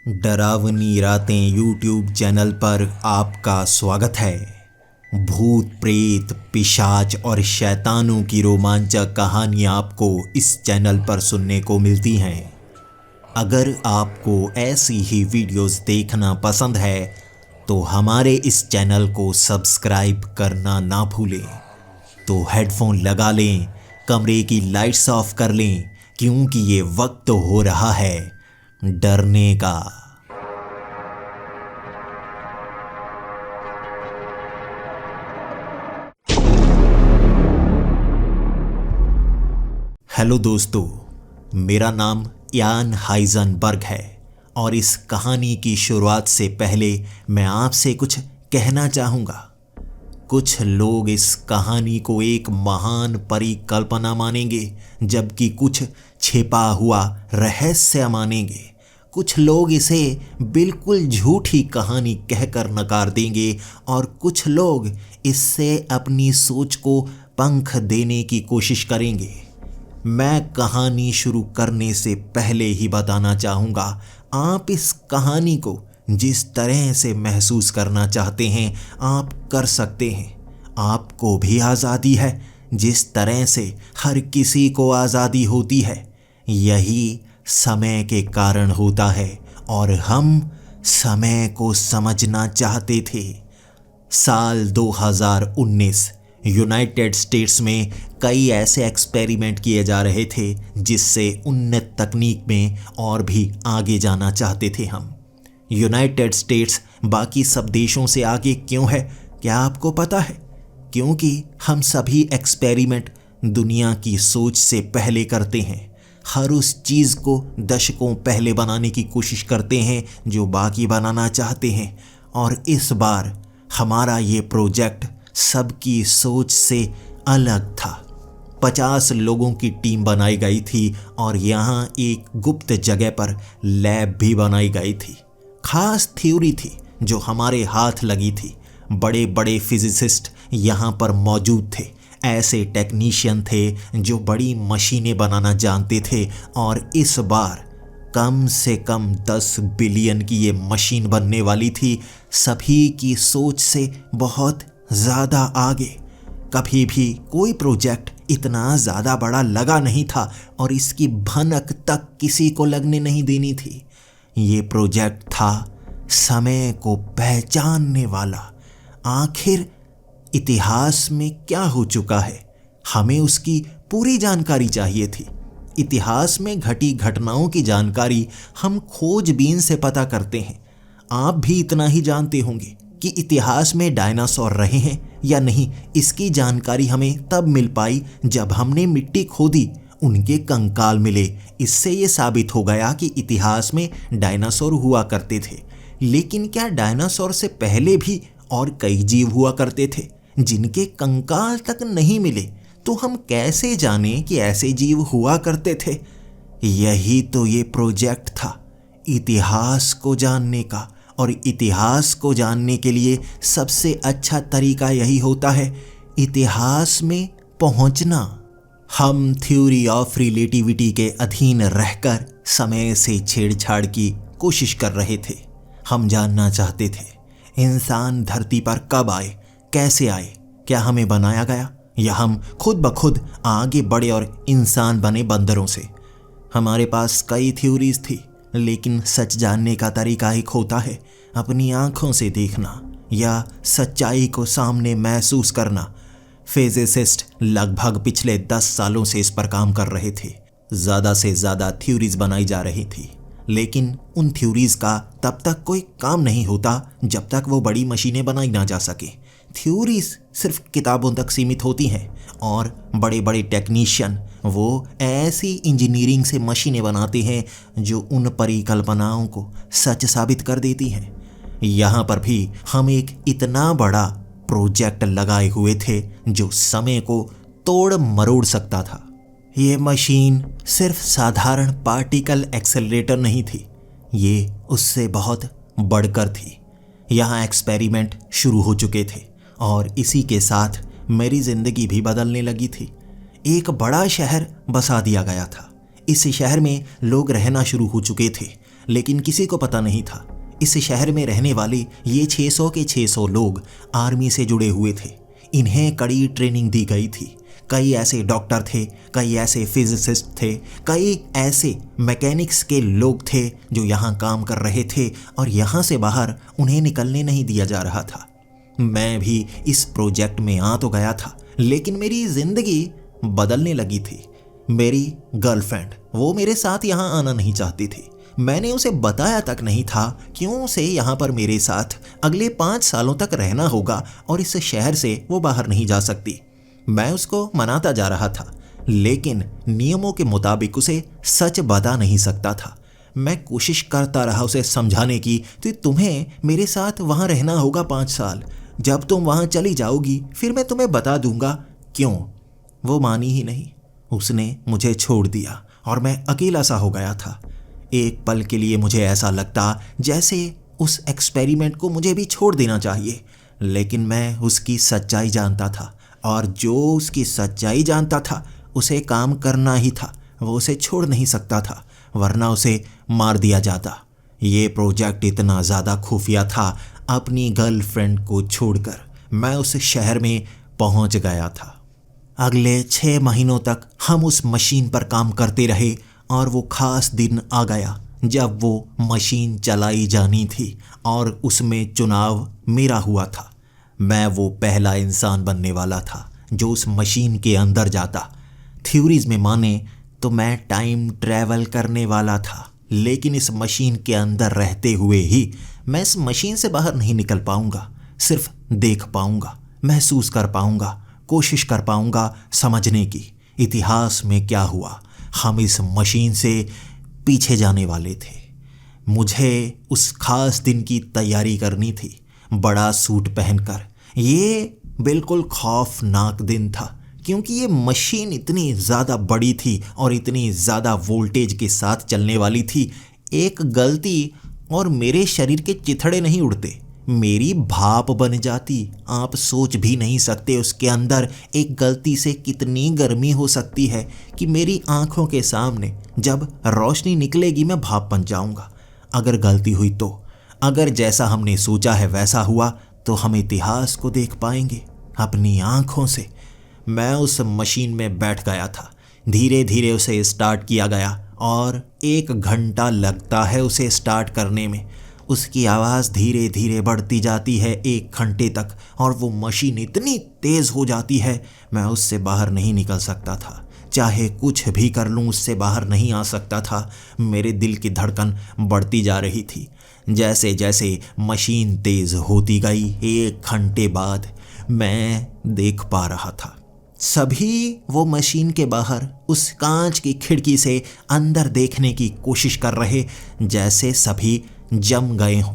डरावनी रातें YouTube channel पर आपका स्वागत है। भूत प्रेत पिशाच और शैतानों की रोमांचक कहानियाँ आपको इस चैनल पर सुनने को मिलती हैं। अगर आपको ऐसी ही वीडियोस देखना पसंद है तो हमारे इस चैनल को सब्सक्राइब करना ना भूलें। तो हेडफोन लगा लें, कमरे की लाइट्स ऑफ कर लें, क्योंकि ये वक्त हो रहा है डरने का। हेलो दोस्तों, मेरा नाम यान हाइजनबर्ग है और इस कहानी की शुरुआत से पहले मैं आपसे कुछ कहना चाहूँगा। कुछ लोग इस कहानी को एक महान परिकल्पना मानेंगे, जबकि कुछ छिपा हुआ रहस्य मानेंगे। कुछ लोग इसे बिल्कुल झूठी कहानी कहकर नकार देंगे और कुछ लोग इससे अपनी सोच को पंख देने की कोशिश करेंगे। मैं कहानी शुरू करने से पहले ही बताना चाहूँगा, आप इस कहानी को जिस तरह से महसूस करना चाहते हैं आप कर सकते हैं। आपको भी आज़ादी है, जिस तरह से हर किसी को आज़ादी होती है। यही समय के कारण होता है और हम समय को समझना चाहते थे। साल 2019 यूनाइटेड स्टेट्स में कई ऐसे एक्सपेरिमेंट किए जा रहे थे जिससे उन्नत तकनीक में और भी आगे जाना चाहते थे हम। यूनाइटेड स्टेट्स बाकी सब देशों से आगे क्यों है, क्या आपको पता है? क्योंकि हम सभी एक्सपेरिमेंट दुनिया की सोच से पहले करते हैं। हर उस चीज़ को दशकों पहले बनाने की कोशिश करते हैं जो बाकी बनाना चाहते हैं। और इस बार हमारा ये प्रोजेक्ट सबकी सोच से अलग था। 50 लोगों की टीम बनाई गई थी और यहाँ एक गुप्त जगह पर लैब भी बनाई गई थी। खास थ्योरी थी जो हमारे हाथ लगी थी। बड़े बड़े फिजिसिस्ट यहाँ पर मौजूद थे। ऐसे टेक्नीशियन थे जो बड़ी मशीनें बनाना जानते थे और इस बार कम से कम 10 बिलियन की ये मशीन बनने वाली थी। सभी की सोच से बहुत ज़्यादा आगे। कभी भी कोई प्रोजेक्ट इतना ज़्यादा बड़ा लगा नहीं था और इसकी भनक तक किसी को लगने नहीं देनी थी। ये प्रोजेक्ट था समय को पहचानने वाला। आखिर इतिहास में क्या हो चुका है, हमें उसकी पूरी जानकारी चाहिए थी। इतिहास में घटी घटनाओं की जानकारी हम खोजबीन से पता करते हैं। आप भी इतना ही जानते होंगे कि इतिहास में डायनासोर रहे हैं या नहीं। इसकी जानकारी हमें तब मिल पाई जब हमने मिट्टी खोदी, उनके कंकाल मिले। इससे ये साबित हो गया कि इतिहास में डायनासोर हुआ करते थे। लेकिन क्या डायनासोर से पहले भी और कई जीव हुआ करते थे जिनके कंकाल तक नहीं मिले? तो हम कैसे जाने कि ऐसे जीव हुआ करते थे? यही तो ये प्रोजेक्ट था, इतिहास को जानने का। और इतिहास को जानने के लिए सबसे अच्छा तरीका यही होता है, इतिहास में पहुंचना। हम थ्योरी ऑफ रिलेटिविटी के अधीन रहकर समय से छेड़छाड़ की कोशिश कर रहे थे। हम जानना चाहते थे इंसान धरती पर कब आए, कैसे आए, क्या हमें बनाया गया या हम खुद ब खुद आगे बढ़े और इंसान बने बंदरों से। हमारे पास कई थ्योरीज थी, लेकिन सच जानने का तरीका एक होता है अपनी आंखों से देखना या सच्चाई को सामने महसूस करना। फिजिसिस्ट लगभग पिछले 10 सालों से इस पर काम कर रहे थे। ज़्यादा से ज़्यादा थ्योरीज बनाई जा रही थी, लेकिन उन थ्योरीज का तब तक कोई काम नहीं होता जब तक वो बड़ी मशीनें बनाई ना जा सके। थ्योरीज सिर्फ किताबों तक सीमित होती हैं और बड़े बड़े टेक्नीशियन वो ऐसी इंजीनियरिंग से मशीनें बनाते हैं जो उन परिकल्पनाओं को सच साबित कर देती हैं। यहाँ पर भी हम एक इतना बड़ा प्रोजेक्ट लगाए हुए थे जो समय को तोड़ मरोड़ सकता था। ये मशीन सिर्फ साधारण पार्टिकल एक्सेलरेटर नहीं थी, ये उससे बहुत बढ़कर थी। यहाँ एक्सपेरिमेंट शुरू हो चुके थे और इसी के साथ मेरी ज़िंदगी भी बदलने लगी थी। एक बड़ा शहर बसा दिया गया था। इस शहर में लोग रहना शुरू हो चुके थे। लेकिन किसी को पता नहीं था इस शहर में रहने वाले ये 600 के 600 लोग आर्मी से जुड़े हुए थे। इन्हें कड़ी ट्रेनिंग दी गई थी। कई ऐसे डॉक्टर थे, कई ऐसे फिजिसिस्ट थे, कई ऐसे मैकेनिक्स के लोग थे जो यहाँ काम कर रहे थे और यहाँ से बाहर उन्हें निकलने नहीं दिया जा रहा था। मैं भी इस प्रोजेक्ट में आ तो गया था, लेकिन मेरी जिंदगी बदलने लगी थी। मेरी गर्लफ्रेंड वो मेरे साथ यहाँ आना नहीं चाहती थी। मैंने उसे बताया तक नहीं था क्यों उसे यहाँ पर मेरे साथ अगले 5 सालों तक रहना होगा और इस शहर से वो बाहर नहीं जा सकती। मैं उसको मनाता जा रहा था, लेकिन नियमों के मुताबिक उसे सच बता नहीं सकता था। मैं कोशिश करता रहा उसे समझाने की तो तुम्हें मेरे साथ वहाँ रहना होगा 5 साल। जब तुम वहाँ चली जाओगी फिर मैं तुम्हें बता दूंगा। क्यों? वो मानी ही नहीं। उसने मुझे छोड़ दिया और मैं अकेला सा हो गया था। एक पल के लिए मुझे ऐसा लगता जैसे उस एक्सपेरिमेंट को मुझे भी छोड़ देना चाहिए, लेकिन मैं उसकी सच्चाई जानता था और जो उसकी सच्चाई जानता था उसे काम करना ही था। वो उसे छोड़ नहीं सकता था, वरना उसे मार दिया जाता। ये प्रोजेक्ट इतना ज़्यादा खुफिया था। अपनी गर्लफ्रेंड को छोड़कर मैं उस शहर में पहुंच गया था। अगले 6 महीनों तक हम उस मशीन पर काम करते रहे और वो खास दिन आ गया जब वो मशीन चलाई जानी थी और उसमें चुनाव मेरा हुआ था। मैं वो पहला इंसान बनने वाला था जो उस मशीन के अंदर जाता। थ्योरीज में माने तो मैं टाइम ट्रैवल करने वाला था, लेकिन इस मशीन के अंदर रहते हुए ही मैं इस मशीन से बाहर नहीं निकल पाऊंगा। सिर्फ देख पाऊंगा, महसूस कर पाऊंगा, कोशिश कर पाऊंगा समझने की इतिहास में क्या हुआ। हम इस मशीन से पीछे जाने वाले थे। मुझे उस खास दिन की तैयारी करनी थी, बड़ा सूट पहनकर। ये बिल्कुल खौफनाक दिन था क्योंकि ये मशीन इतनी ज़्यादा बड़ी थी और इतनी ज़्यादा वोल्टेज के साथ चलने वाली थी। एक गलती और मेरे शरीर के चिथड़े नहीं उड़ते, मेरी भाप बन जाती। आप सोच भी नहीं सकते उसके अंदर एक गलती से कितनी गर्मी हो सकती है कि मेरी आंखों के सामने जब रोशनी निकलेगी मैं भाप बन जाऊंगा। अगर गलती हुई तो, अगर जैसा हमने सोचा है वैसा हुआ तो हम इतिहास को देख पाएंगे अपनी आंखों से। मैं उस मशीन में बैठ गया था। धीरे धीरे उसे स्टार्ट किया गया और 1 घंटा लगता है उसे स्टार्ट करने में। उसकी आवाज़ धीरे धीरे बढ़ती जाती है 1 घंटे तक और वो मशीन इतनी तेज़ हो जाती है मैं उससे बाहर नहीं निकल सकता था। चाहे कुछ भी कर लूँ उससे बाहर नहीं आ सकता था। मेरे दिल की धड़कन बढ़ती जा रही थी। जैसे जैसे मशीन तेज़ होती गई 1 घंटे बाद मैं देख पा रहा था सभी वो मशीन के बाहर उस कांच की खिड़की से अंदर देखने की कोशिश कर रहे, जैसे सभी जम गए हों।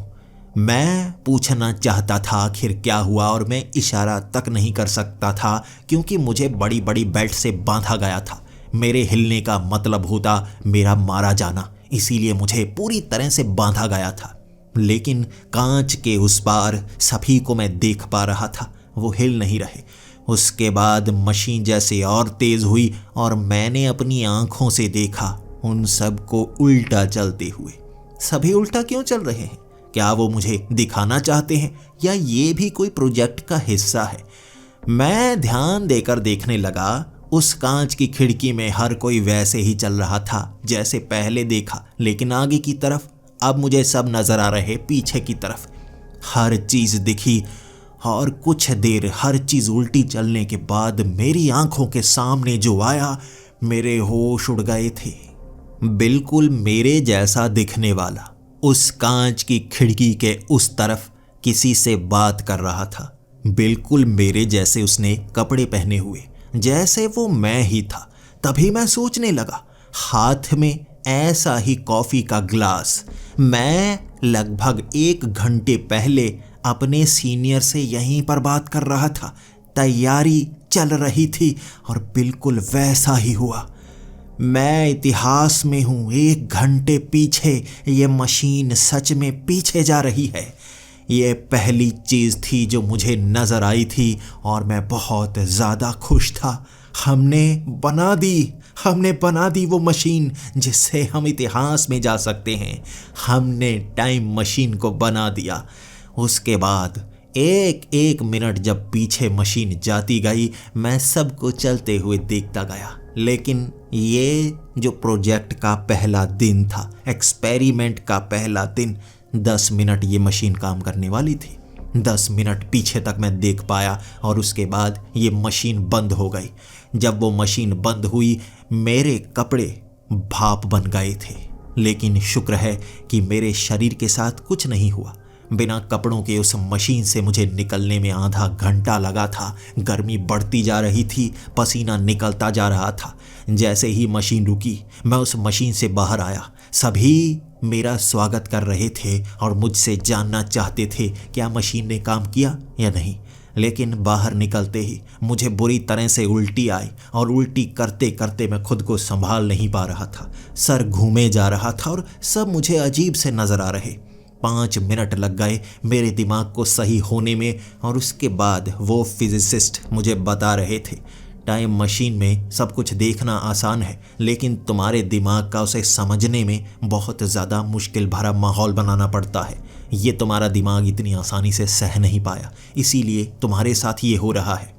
मैं पूछना चाहता था आखिर क्या हुआ और मैं इशारा तक नहीं कर सकता था क्योंकि मुझे बड़ी बड़ी बेल्ट से बांधा गया था। मेरे हिलने का मतलब होता मेरा मारा जाना, इसीलिए मुझे पूरी तरह से बांधा गया था। लेकिन कांच के उस पार सभी को मैं देख पा रहा था, वो हिल नहीं रहे। उसके बाद मशीन जैसे और तेज़ हुई और मैंने अपनी आंखों से देखा उन सब को उल्टा चलते हुए। सभी उल्टा क्यों चल रहे हैं? क्या वो मुझे दिखाना चाहते हैं या ये भी कोई प्रोजेक्ट का हिस्सा है? मैं ध्यान देकर देखने लगा। उस कांच की खिड़की में हर कोई वैसे ही चल रहा था जैसे पहले देखा, लेकिन आगे की तरफ अब मुझे सब नजर आ रहे। पीछे की तरफ हर चीज दिखी और कुछ देर हर चीज उल्टी चलने के बाद मेरी आंखों के सामने जो आया, मेरे होश उड़ गए थे। बिल्कुल मेरे जैसा दिखने वाला उस कांच की खिड़की के उस तरफ किसी से बात कर रहा था। बिल्कुल मेरे जैसे उसने कपड़े पहने हुए, जैसे वो मैं ही था। तभी मैं सोचने लगा, हाथ में ऐसा ही कॉफी का ग्लास। मैं लगभग 1 घंटे पहले अपने सीनियर से यहीं पर बात कर रहा था। तैयारी चल रही थी और बिल्कुल वैसा ही हुआ। मैं इतिहास में हूँ। 1 घंटे पीछे ये मशीन सच में पीछे जा रही है। ये पहली चीज़ थी जो मुझे नज़र आई थी और मैं बहुत ज़्यादा खुश था। हमने बना दी। हमने बना दी वो मशीन जिससे हम इतिहास में जा सकते हैं। हमने टाइम मशीन को बना दिया। उसके बाद एक एक मिनट जब पीछे मशीन जाती गई, मैं सबको चलते हुए देखता गया। लेकिन ये जो प्रोजेक्ट का पहला दिन था, एक्सपेरिमेंट का पहला दिन, 10 मिनट ये मशीन काम करने वाली थी। 10 मिनट पीछे तक मैं देख पाया और उसके बाद ये मशीन बंद हो गई। जब वो मशीन बंद हुई, मेरे कपड़े भाप बन गए थे, लेकिन शुक्र है कि मेरे शरीर के साथ कुछ नहीं हुआ। बिना कपड़ों के उस मशीन से मुझे निकलने में आधा घंटा लगा था। गर्मी बढ़ती जा रही थी, पसीना निकलता जा रहा था। जैसे ही मशीन रुकी, मैं उस मशीन से बाहर आया। सभी मेरा स्वागत कर रहे थे और मुझसे जानना चाहते थे क्या मशीन ने काम किया या नहीं। लेकिन बाहर निकलते ही मुझे बुरी तरह से उल्टी आई और उल्टी करते करते मैं खुद को संभाल नहीं पा रहा था। सर घूमे जा रहा था और सब मुझे अजीब से नजर आ रहे। 5 मिनट लग गए मेरे दिमाग को सही होने में और उसके बाद वो फिजिसिस्ट मुझे बता रहे थे, टाइम मशीन में सब कुछ देखना आसान है, लेकिन तुम्हारे दिमाग का उसे समझने में बहुत ज़्यादा मुश्किल भरा माहौल बनाना पड़ता है। ये तुम्हारा दिमाग इतनी आसानी से सह नहीं पाया, इसीलिए तुम्हारे साथ ये हो रहा है।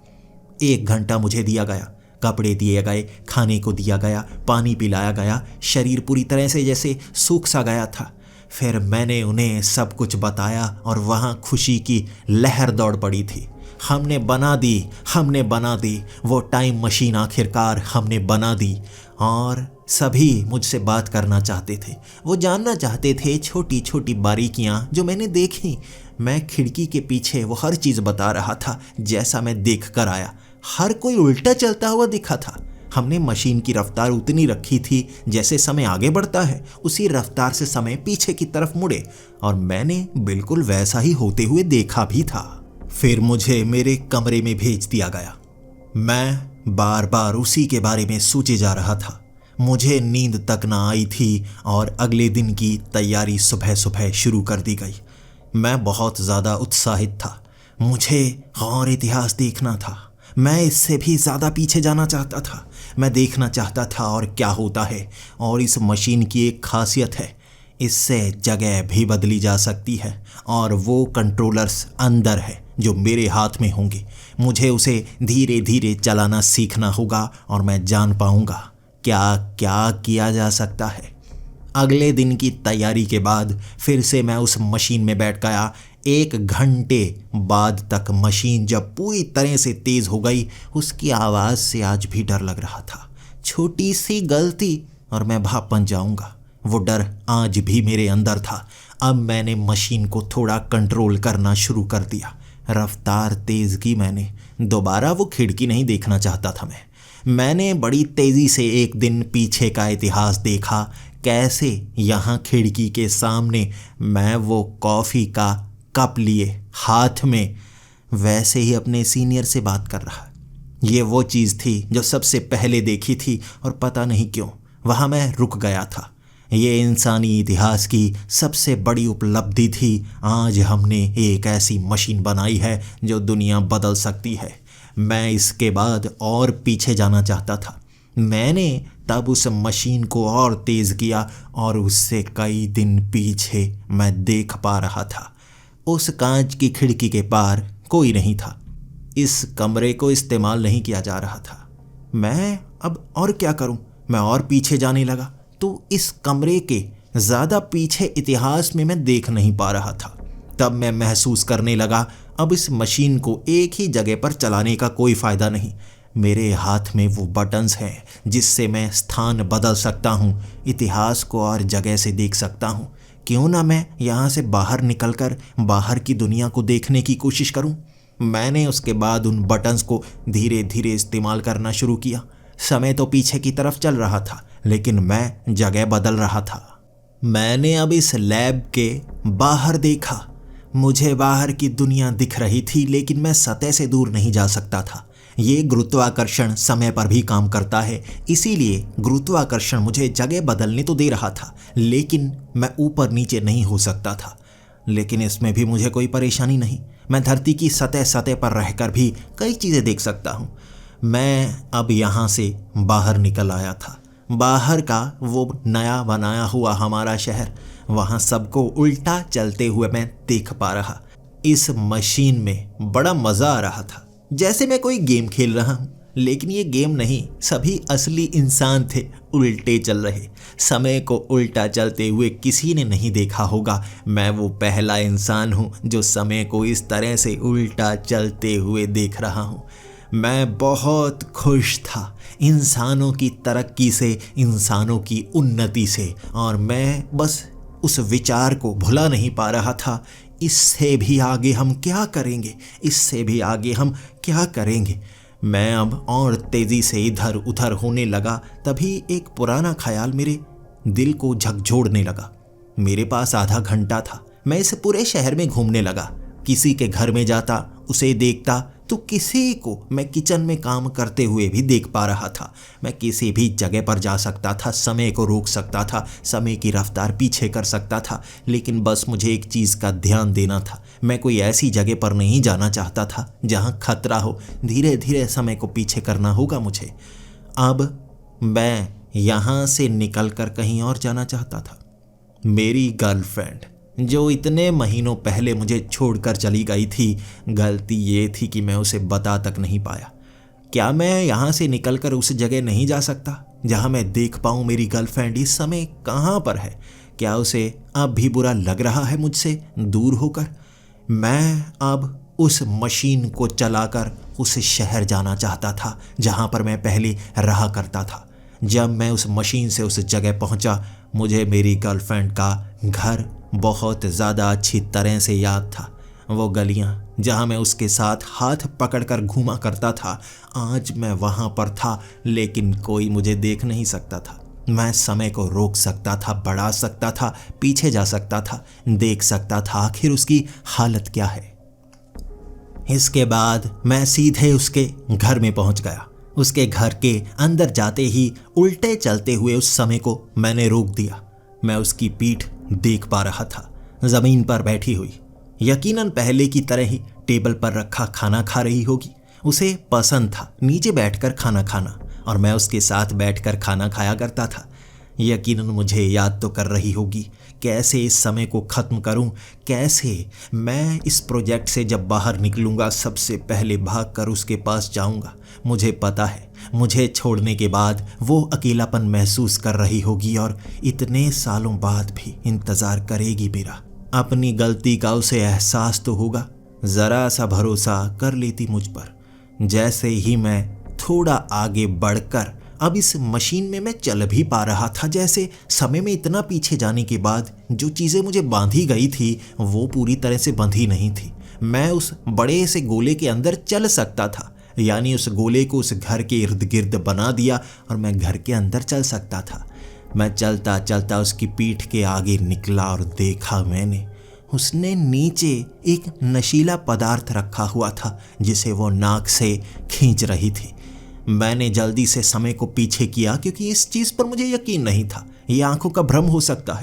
1 घंटा मुझे दिया गया, कपड़े दिए गए, खाने को दिया गया, पानी पिलाया गया, शरीर पूरी तरह से जैसे सूख सा गया था। फिर मैंने उन्हें सब कुछ बताया और वहाँ खुशी की लहर दौड़ पड़ी थी। हमने बना दी वो टाइम मशीन, आखिरकार हमने बना दी। और सभी मुझसे बात करना चाहते थे, वो जानना चाहते थे छोटी छोटी बारीकियां जो मैंने देखी। मैं खिड़की के पीछे वो हर चीज़ बता रहा था जैसा मैं देख कर आया। हर कोई उल्टा चलता हुआ दिखा था। हमने मशीन की रफ्तार उतनी रखी थी जैसे समय आगे बढ़ता है उसी रफ्तार से समय पीछे की तरफ मुड़े, और मैंने बिल्कुल वैसा ही होते हुए देखा भी था। फिर मुझे मेरे कमरे में भेज दिया गया। मैं बार बार उसी के बारे में सोचे जा रहा था। मुझे नींद तक ना आई थी और अगले दिन की तैयारी सुबह सुबह शुरू कर दी गई। मैं बहुत ज़्यादा उत्साहित था। मुझे और इतिहास देखना था। मैं इससे भी ज़्यादा पीछे जाना चाहता था। मैं देखना चाहता था और क्या होता है। और इस मशीन की एक खासियत है, इससे जगह भी बदली जा सकती है और वो कंट्रोलर्स अंदर है जो मेरे हाथ में होंगे। मुझे उसे धीरे धीरे चलाना सीखना होगा और मैं जान पाऊंगा क्या क्या किया जा सकता है। अगले दिन की तैयारी के बाद फिर से मैं उस मशीन में बैठ गया। 1 घंटे बाद तक मशीन जब पूरी तरह से तेज़ हो गई, उसकी आवाज़ से आज भी डर लग रहा था। छोटी सी गलती और मैं भाप बन जाऊंगा, वो डर आज भी मेरे अंदर था। अब मैंने मशीन को थोड़ा कंट्रोल करना शुरू कर दिया। रफ्तार तेज़ की मैंने। दोबारा वो खिड़की नहीं देखना चाहता था मैंने बड़ी तेज़ी से एक दिन पीछे का इतिहास देखा, कैसे यहाँ खिड़की के सामने मैं वो कॉफ़ी का कप लिए हाथ में वैसे ही अपने सीनियर से बात कर रहा। ये वो चीज़ थी जो सबसे पहले देखी थी और पता नहीं क्यों वहाँ मैं रुक गया था। ये इंसानी इतिहास की सबसे बड़ी उपलब्धि थी। आज हमने एक ऐसी मशीन बनाई है जो दुनिया बदल सकती है। मैं इसके बाद और पीछे जाना चाहता था। मैंने तब उस मशीन को और तेज़ किया और उससे कई दिन पीछे मैं देख पा रहा था। उस कांच की खिड़की के पार कोई नहीं था। इस कमरे को इस्तेमाल नहीं किया जा रहा था। मैं अब और क्या करूं? मैं और पीछे जाने लगा तो इस कमरे के ज़्यादा पीछे इतिहास में मैं देख नहीं पा रहा था। तब मैं महसूस करने लगा अब इस मशीन को एक ही जगह पर चलाने का कोई फ़ायदा नहीं। मेरे हाथ में वो बटन्स हैं जिससे मैं स्थान बदल सकता हूँ, इतिहास को और जगह से देख सकता हूँ। क्यों ना मैं यहाँ से बाहर निकलकर बाहर की दुनिया को देखने की कोशिश करूँ। मैंने उसके बाद उन बटन्स को धीरे धीरे इस्तेमाल करना शुरू किया। समय तो पीछे की तरफ चल रहा था लेकिन मैं जगह बदल रहा था। मैंने अब इस लैब के बाहर देखा। मुझे बाहर की दुनिया दिख रही थी लेकिन मैं सतह से दूर नहीं जा सकता था। ये गुरुत्वाकर्षण समय पर भी काम करता है, इसीलिए गुरुत्वाकर्षण मुझे जगह बदलने तो दे रहा था लेकिन मैं ऊपर नीचे नहीं हो सकता था। लेकिन इसमें भी मुझे कोई परेशानी नहीं। मैं धरती की सतह पर रहकर भी कई चीज़ें देख सकता हूँ। मैं अब यहाँ से बाहर निकल आया था। बाहर का वो नया बनाया हुआ हमारा शहर, वहाँ सबको उल्टा चलते हुए मैं देख पा रहा। इस मशीन में बड़ा मज़ा आ रहा था, जैसे मैं कोई गेम खेल रहा हूँ। लेकिन ये गेम नहीं, सभी असली इंसान थे, उल्टे चल रहे। समय को उल्टा चलते हुए किसी ने नहीं देखा होगा। मैं वो पहला इंसान हूँ जो समय को इस तरह से उल्टा चलते हुए देख रहा हूँ। मैं बहुत खुश था इंसानों की तरक्की से, इंसानों की उन्नति से, और मैं बस उस विचार को भुला नहीं पा रहा था, इससे भी आगे हम क्या करेंगे, इससे भी आगे हम क्या करेंगे। मैं अब और तेज़ी से इधर उधर होने लगा। तभी एक पुराना ख्याल मेरे दिल को झकझोरने लगा। मेरे पास आधा घंटा था। मैं इस पूरे शहर में घूमने लगा, किसी के घर में जाता, उसे देखता तो किसी को मैं किचन में काम करते हुए भी देख पा रहा था। मैं किसी भी जगह पर जा सकता था, समय को रोक सकता था, समय की रफ्तार पीछे कर सकता था। लेकिन बस मुझे एक चीज़ का ध्यान देना था, मैं कोई ऐसी जगह पर नहीं जाना चाहता था जहां खतरा हो। धीरे धीरे समय को पीछे करना होगा मुझे। अब मैं यहाँ से निकल कर कहीं और जाना चाहता था। मेरी गर्लफ्रेंड जो इतने महीनों पहले मुझे छोड़कर चली गई थी, गलती ये थी कि मैं उसे बता तक नहीं पाया। क्या मैं यहाँ से निकलकर उस जगह नहीं जा सकता जहाँ मैं देख पाऊँ मेरी गर्लफ्रेंड इस समय कहाँ पर है? क्या उसे अब भी बुरा लग रहा है मुझसे दूर होकर? मैं अब उस मशीन को चलाकर उस शहर जाना चाहता था जहाँ पर मैं पहले रहा करता था। जब मैं उस मशीन से उस जगह पहुँचा, मुझे मेरी गर्लफ्रेंड का घर बहुत ज़्यादा अच्छी तरह से याद था। वो गलियाँ जहाँ मैं उसके साथ हाथ पकड़कर घूमा करता था, आज मैं वहाँ पर था, लेकिन कोई मुझे देख नहीं सकता था। मैं समय को रोक सकता था, बढ़ा सकता था, पीछे जा सकता था, देख सकता था आखिर उसकी हालत क्या है। इसके बाद मैं सीधे उसके घर में पहुँच गया। उसके घर के अंदर जाते ही उल्टे चलते हुए उस समय को मैंने रोक दिया। मैं उसकी पीठ देख पा रहा था, ज़मीन पर बैठी हुई, यकीनन पहले की तरह ही टेबल पर रखा खाना खा रही होगी। उसे पसंद था नीचे बैठकर खाना खाना, और मैं उसके साथ बैठकर खाना खाया करता था। यकीनन मुझे याद तो कर रही होगी, कैसे इस समय को ख़त्म करूं, कैसे मैं इस प्रोजेक्ट से जब बाहर निकलूंगा सबसे पहले भागकर उसके पास जाऊंगा। मुझे पता है मुझे छोड़ने के बाद वो अकेलापन महसूस कर रही होगी और इतने सालों बाद भी इंतज़ार करेगी मेरा। अपनी गलती का उसे एहसास तो होगा। ज़रा सा भरोसा कर लेती मुझ पर। जैसे ही मैं थोड़ा आगे बढ़कर अब इस मशीन में मैं चल भी पा रहा था, जैसे समय में इतना पीछे जाने के बाद जो चीज़ें मुझे बांधी गई थी वो पूरी तरह से बंधी नहीं थी। मैं उस बड़े से गोले के अंदर चल सकता था, यानी उस गोले को उस घर के इर्द गिर्द बना दिया और मैं घर के अंदर चल सकता था। मैं चलता चलता उसकी पीठ के आगे निकला और देखा मैंने, उसने नीचे एक नशीला पदार्थ रखा हुआ था जिसे वो नाक से खींच रही थी। मैंने जल्दी से समय को पीछे किया क्योंकि इस चीज़ पर मुझे यकीन नहीं था। ये आंखों का भ्रम हो सकता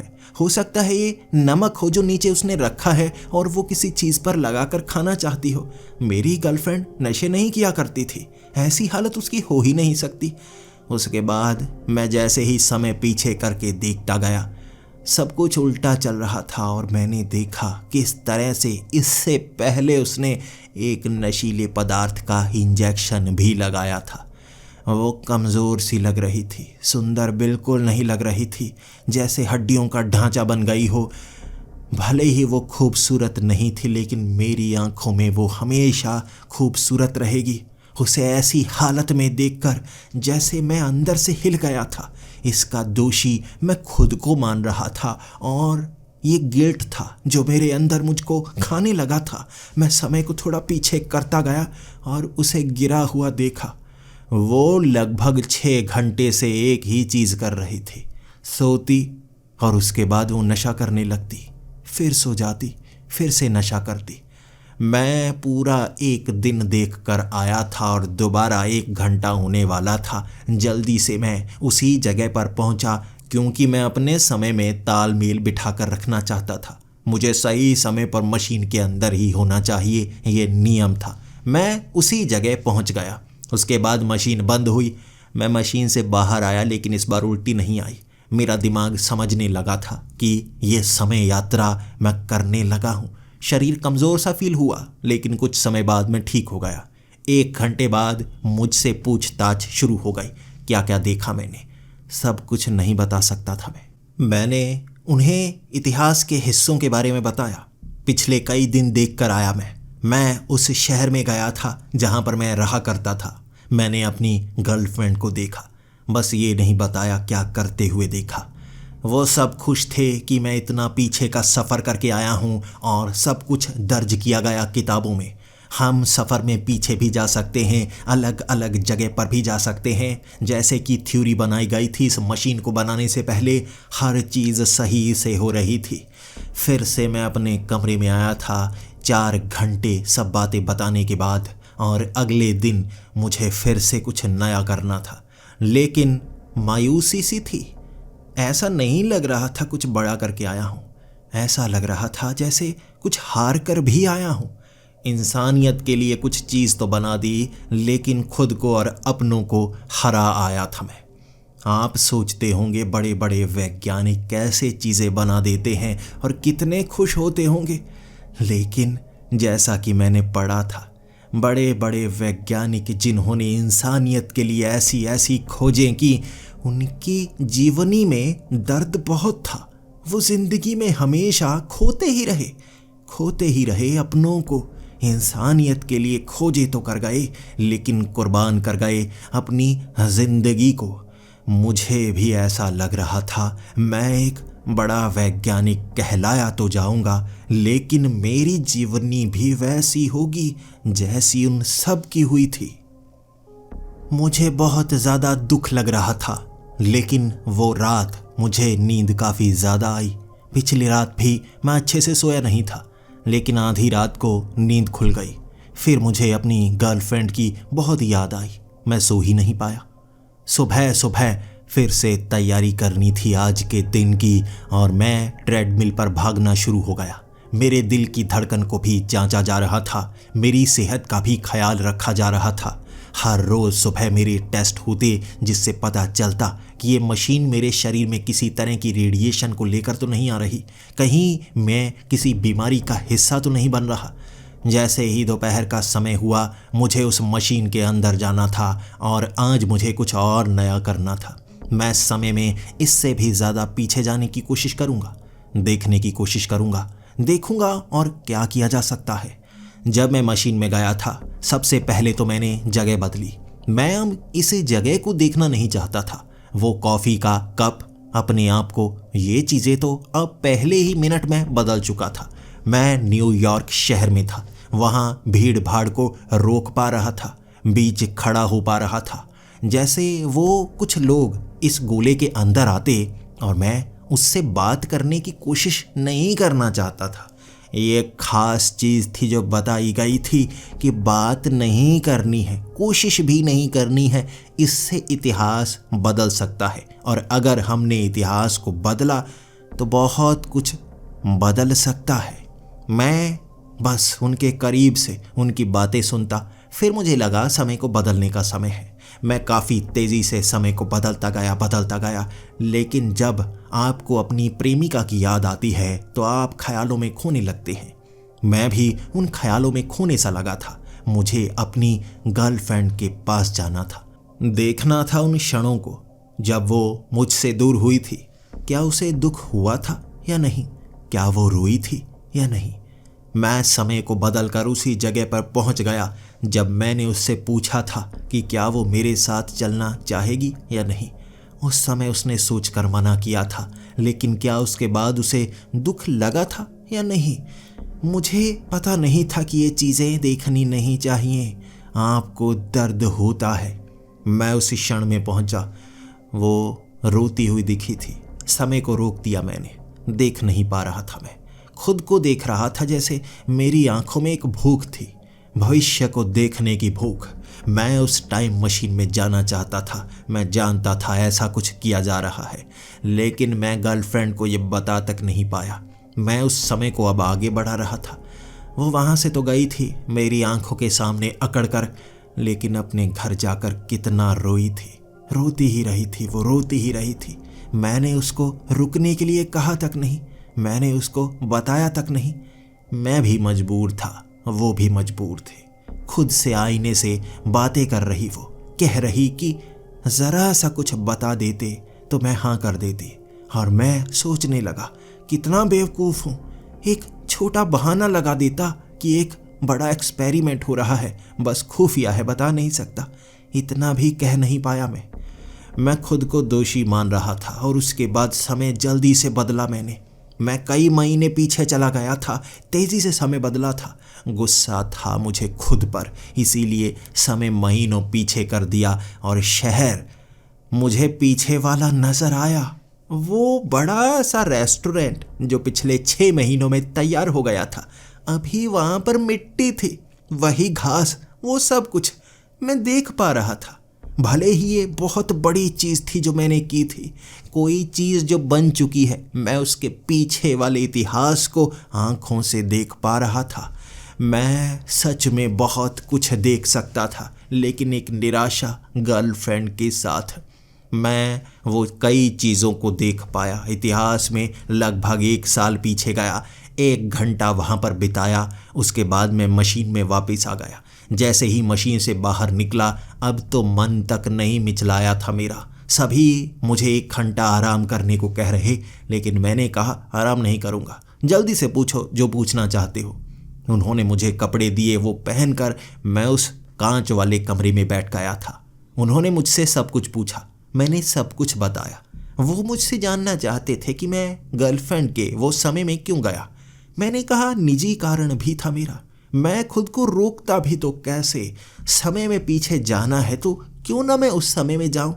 है ये नमक हो जो नीचे उसने रखा है और वो किसी चीज़ पर लगाकर खाना चाहती हो। मेरी गर्लफ्रेंड नशे नहीं किया करती थी, ऐसी हालत उसकी हो ही नहीं सकती। उसके बाद मैं जैसे ही समय पीछे करके देखता गया, सब कुछ उल्टा चल रहा था और मैंने देखा किस तरह से इससे पहले उसने एक नशीले पदार्थ का इंजेक्शन भी लगाया था। वो कमज़ोर सी लग रही थी, सुंदर बिल्कुल नहीं लग रही थी, जैसे हड्डियों का ढांचा बन गई हो। भले ही वो खूबसूरत नहीं थी, लेकिन मेरी आंखों में वो हमेशा खूबसूरत रहेगी। उसे ऐसी हालत में देखकर जैसे मैं अंदर से हिल गया था। इसका दोषी मैं खुद को मान रहा था और ये गिल्ट था जो मेरे अंदर मुझको खाने लगा था। मैं समय को थोड़ा पीछे करता गया और उसे गिरा हुआ देखा। वो लगभग 6 घंटे से एक ही चीज़ कर रही थी, सोती और उसके बाद वो नशा करने लगती, फिर सो जाती, फिर से नशा करती। मैं पूरा एक दिन देख कर आया था और दोबारा 1 घंटा होने वाला था। जल्दी से मैं उसी जगह पर पहुंचा क्योंकि मैं अपने समय में तालमेल बिठा कर रखना चाहता था। मुझे सही समय पर मशीन के अंदर ही होना चाहिए, ये नियम था। मैं उसी जगह पहुंच गया। उसके बाद मशीन बंद हुई। मैं मशीन से बाहर आया, लेकिन इस बार उल्टी नहीं आई। मेरा दिमाग समझने लगा था कि ये समय यात्रा मैं करने लगा हूँ। शरीर कमज़ोर सा फील हुआ, लेकिन कुछ समय बाद मैं ठीक हो गया। 1 घंटे बाद मुझसे पूछताछ शुरू हो गई। क्या क्या देखा मैंने, सब कुछ नहीं बता सकता था मैंने उन्हें इतिहास के हिस्सों के बारे में बताया। पिछले कई दिन देख कर आया मैं उस शहर में गया था जहाँ पर मैं रहा करता था। मैंने अपनी गर्लफ्रेंड को देखा, बस ये नहीं बताया क्या करते हुए देखा। वो सब खुश थे कि मैं इतना पीछे का सफ़र करके आया हूँ और सब कुछ दर्ज किया गया किताबों में। हम सफ़र में पीछे भी जा सकते हैं, अलग अलग जगह पर भी जा सकते हैं। जैसे कि थ्योरी बनाई गई थी, इस मशीन को बनाने से पहले हर चीज़ सही से हो रही थी। फिर से मैं अपने कमरे में आया था 4 घंटे सब बातें बताने के बाद, और अगले दिन मुझे फिर से कुछ नया करना था। लेकिन मायूसी सी थी। ऐसा नहीं लग रहा था कुछ बड़ा करके आया हूँ, ऐसा लग रहा था जैसे कुछ हार कर भी आया हूँ। इंसानियत के लिए कुछ चीज़ तो बना दी, लेकिन खुद को और अपनों को हरा आया था मैं। आप सोचते होंगे बड़े बड़े वैज्ञानिक कैसे चीज़ें बना देते हैं और कितने खुश होते होंगे, लेकिन जैसा कि मैंने पढ़ा था, बड़े बड़े वैज्ञानिक जिन्होंने इंसानियत के लिए ऐसी ऐसी खोजें की, उनकी जीवनी में दर्द बहुत था। वो जिंदगी में हमेशा खोते ही रहे अपनों को। इंसानियत के लिए खोजे तो कर गए, लेकिन कुर्बान कर गए अपनी जिंदगी को। मुझे भी ऐसा लग रहा था मैं एक बड़ा वैज्ञानिक कहलाया तो जाऊंगा, लेकिन मेरी जीवनी भी वैसी होगी जैसी उन सब की हुई थी। मुझे बहुत ज़्यादा दुख लग रहा था, लेकिन वो रात मुझे नींद काफ़ी ज़्यादा आई। पिछली रात भी मैं अच्छे से सोया नहीं था, लेकिन आधी रात को नींद खुल गई। फिर मुझे अपनी गर्लफ्रेंड की बहुत याद आई। मैं सो ही नहीं पाया। सुबह सुबह फिर से तैयारी करनी थी आज के दिन की, और मैं ट्रेडमिल पर भागना शुरू हो गया। मेरे दिल की धड़कन को भी जांचा जा रहा था, मेरी सेहत का भी ख्याल रखा जा रहा था। हर रोज़ सुबह मेरे टेस्ट होते, जिससे पता चलता कि ये मशीन मेरे शरीर में किसी तरह की रेडिएशन को लेकर तो नहीं आ रही, कहीं मैं किसी बीमारी का हिस्सा तो नहीं बन रहा। जैसे ही दोपहर का समय हुआ, मुझे उस मशीन के अंदर जाना था और आज मुझे कुछ और नया करना था। मैं समय में इससे भी ज़्यादा पीछे जाने की कोशिश करूँगा, देखने की कोशिश करूँगा, देखूँगा और क्या किया जा सकता है। जब मैं मशीन में गया था, सबसे पहले तो मैंने जगह बदली। मैं अब इस जगह को देखना नहीं चाहता था। वो कॉफ़ी का कप, अपने आप को, ये चीज़ें तो अब पहले ही मिनट में बदल चुका था। मैं न्यूयॉर्क शहर में था, वहाँ भीड़ भाड़ को रोक पा रहा था, बीच खड़ा हो पा रहा था। जैसे वो कुछ लोग इस गोले के अंदर आते और मैं उससे बात करने की कोशिश नहीं करना चाहता था। ये खास चीज़ थी जो बताई गई थी कि बात नहीं करनी है, कोशिश भी नहीं करनी है, इससे इतिहास बदल सकता है। और अगर हमने इतिहास को बदला तो बहुत कुछ बदल सकता है। मैं बस उनके करीब से उनकी बातें सुनता, फिर मुझे लगा समय को बदलने का समय है। मैं काफ़ी तेज़ी से समय को बदलता गया, लेकिन जब आपको अपनी प्रेमिका की याद आती है तो आप ख्यालों में खोने लगते हैं। मैं भी उन ख्यालों में खोने सा लगा था। मुझे अपनी गर्लफ्रेंड के पास जाना था, देखना था उन क्षणों को जब वो मुझसे दूर हुई थी। क्या उसे दुख हुआ था या नहीं? क्या वो रोई थी या नहीं? मैं समय को बदलकर उसी जगह पर पहुंच गया जब मैंने उससे पूछा था कि क्या वो मेरे साथ चलना चाहेगी या नहीं। उस समय उसने सोचकर मना किया था, लेकिन क्या उसके बाद उसे दुख लगा था या नहीं? मुझे पता नहीं था कि ये चीज़ें देखनी नहीं चाहिए, आपको दर्द होता है। मैं उसी क्षण में पहुंचा। वो रोती हुई दिखी थी। समय को रोक दिया मैंने। देख नहीं पा रहा था मैं, खुद को देख रहा था जैसे मेरी आंखों में एक भूख थी, भविष्य को देखने की भूख। मैं उस टाइम मशीन में जाना चाहता था। मैं जानता था ऐसा कुछ किया जा रहा है, लेकिन मैं गर्लफ्रेंड को ये बता तक नहीं पाया। मैं उस समय को अब आगे बढ़ा रहा था। वो वहाँ से तो गई थी मेरी आंखों के सामने अकड़ कर, लेकिन अपने घर जाकर कितना रोई थी। रोती ही रही थी, वो रोती ही रही थी। मैंने उसको रुकने के लिए कहा तक नहीं, मैंने उसको बताया तक नहीं। मैं भी मजबूर था, वो भी मजबूर थे। खुद से आईने से बातें कर रही वो, कह रही कि ज़रा सा कुछ बता देते तो मैं हाँ कर देती। और मैं सोचने लगा कितना बेवकूफ़ हूँ, एक छोटा बहाना लगा देता कि एक बड़ा एक्सपेरिमेंट हो रहा है, बस खुफिया है, बता नहीं सकता। इतना भी कह नहीं पाया मैं खुद को दोषी मान रहा था। और उसके बाद समय जल्दी से बदला। मैं कई महीने पीछे चला गया था, तेज़ी से समय बदला था। गुस्सा था मुझे खुद पर, इसीलिए समय महीनों पीछे कर दिया और शहर मुझे पीछे वाला नजर आया। वो बड़ा सा रेस्टोरेंट जो पिछले 6 महीनों में तैयार हो गया था, अभी वहाँ पर मिट्टी थी, वही घास, वो सब कुछ मैं देख पा रहा था। भले ही ये बहुत बड़ी चीज़ थी जो मैंने की थी, कोई चीज़ जो बन चुकी है, मैं उसके पीछे वाले इतिहास को आंखों से देख पा रहा था। मैं सच में बहुत कुछ देख सकता था, लेकिन एक निराशा गर्लफ्रेंड के साथ मैं वो कई चीज़ों को देख पाया। इतिहास में लगभग 1 साल पीछे गया, 1 घंटा वहाँ पर बिताया, उसके बाद मैं मशीन में वापस आ गया। जैसे ही मशीन से बाहर निकला, अब तो मन तक नहीं मिचलाया था मेरा। सभी मुझे 1 घंटा आराम करने को कह रहे, लेकिन मैंने कहा आराम नहीं करूँगा, जल्दी से पूछो जो पूछना चाहते हो। उन्होंने मुझे कपड़े दिए, वो पहनकर मैं उस कांच वाले कमरे में बैठ गया था। उन्होंने मुझसे सब कुछ पूछा, मैंने सब कुछ बताया। वो मुझसे जानना चाहते थे कि मैं गर्लफ्रेंड के वो समय में क्यों गया। मैंने कहा निजी कारण भी था मेरा, मैं खुद को रोकता भी तो कैसे, समय में पीछे जाना है तो क्यों ना मैं उस समय में जाऊं।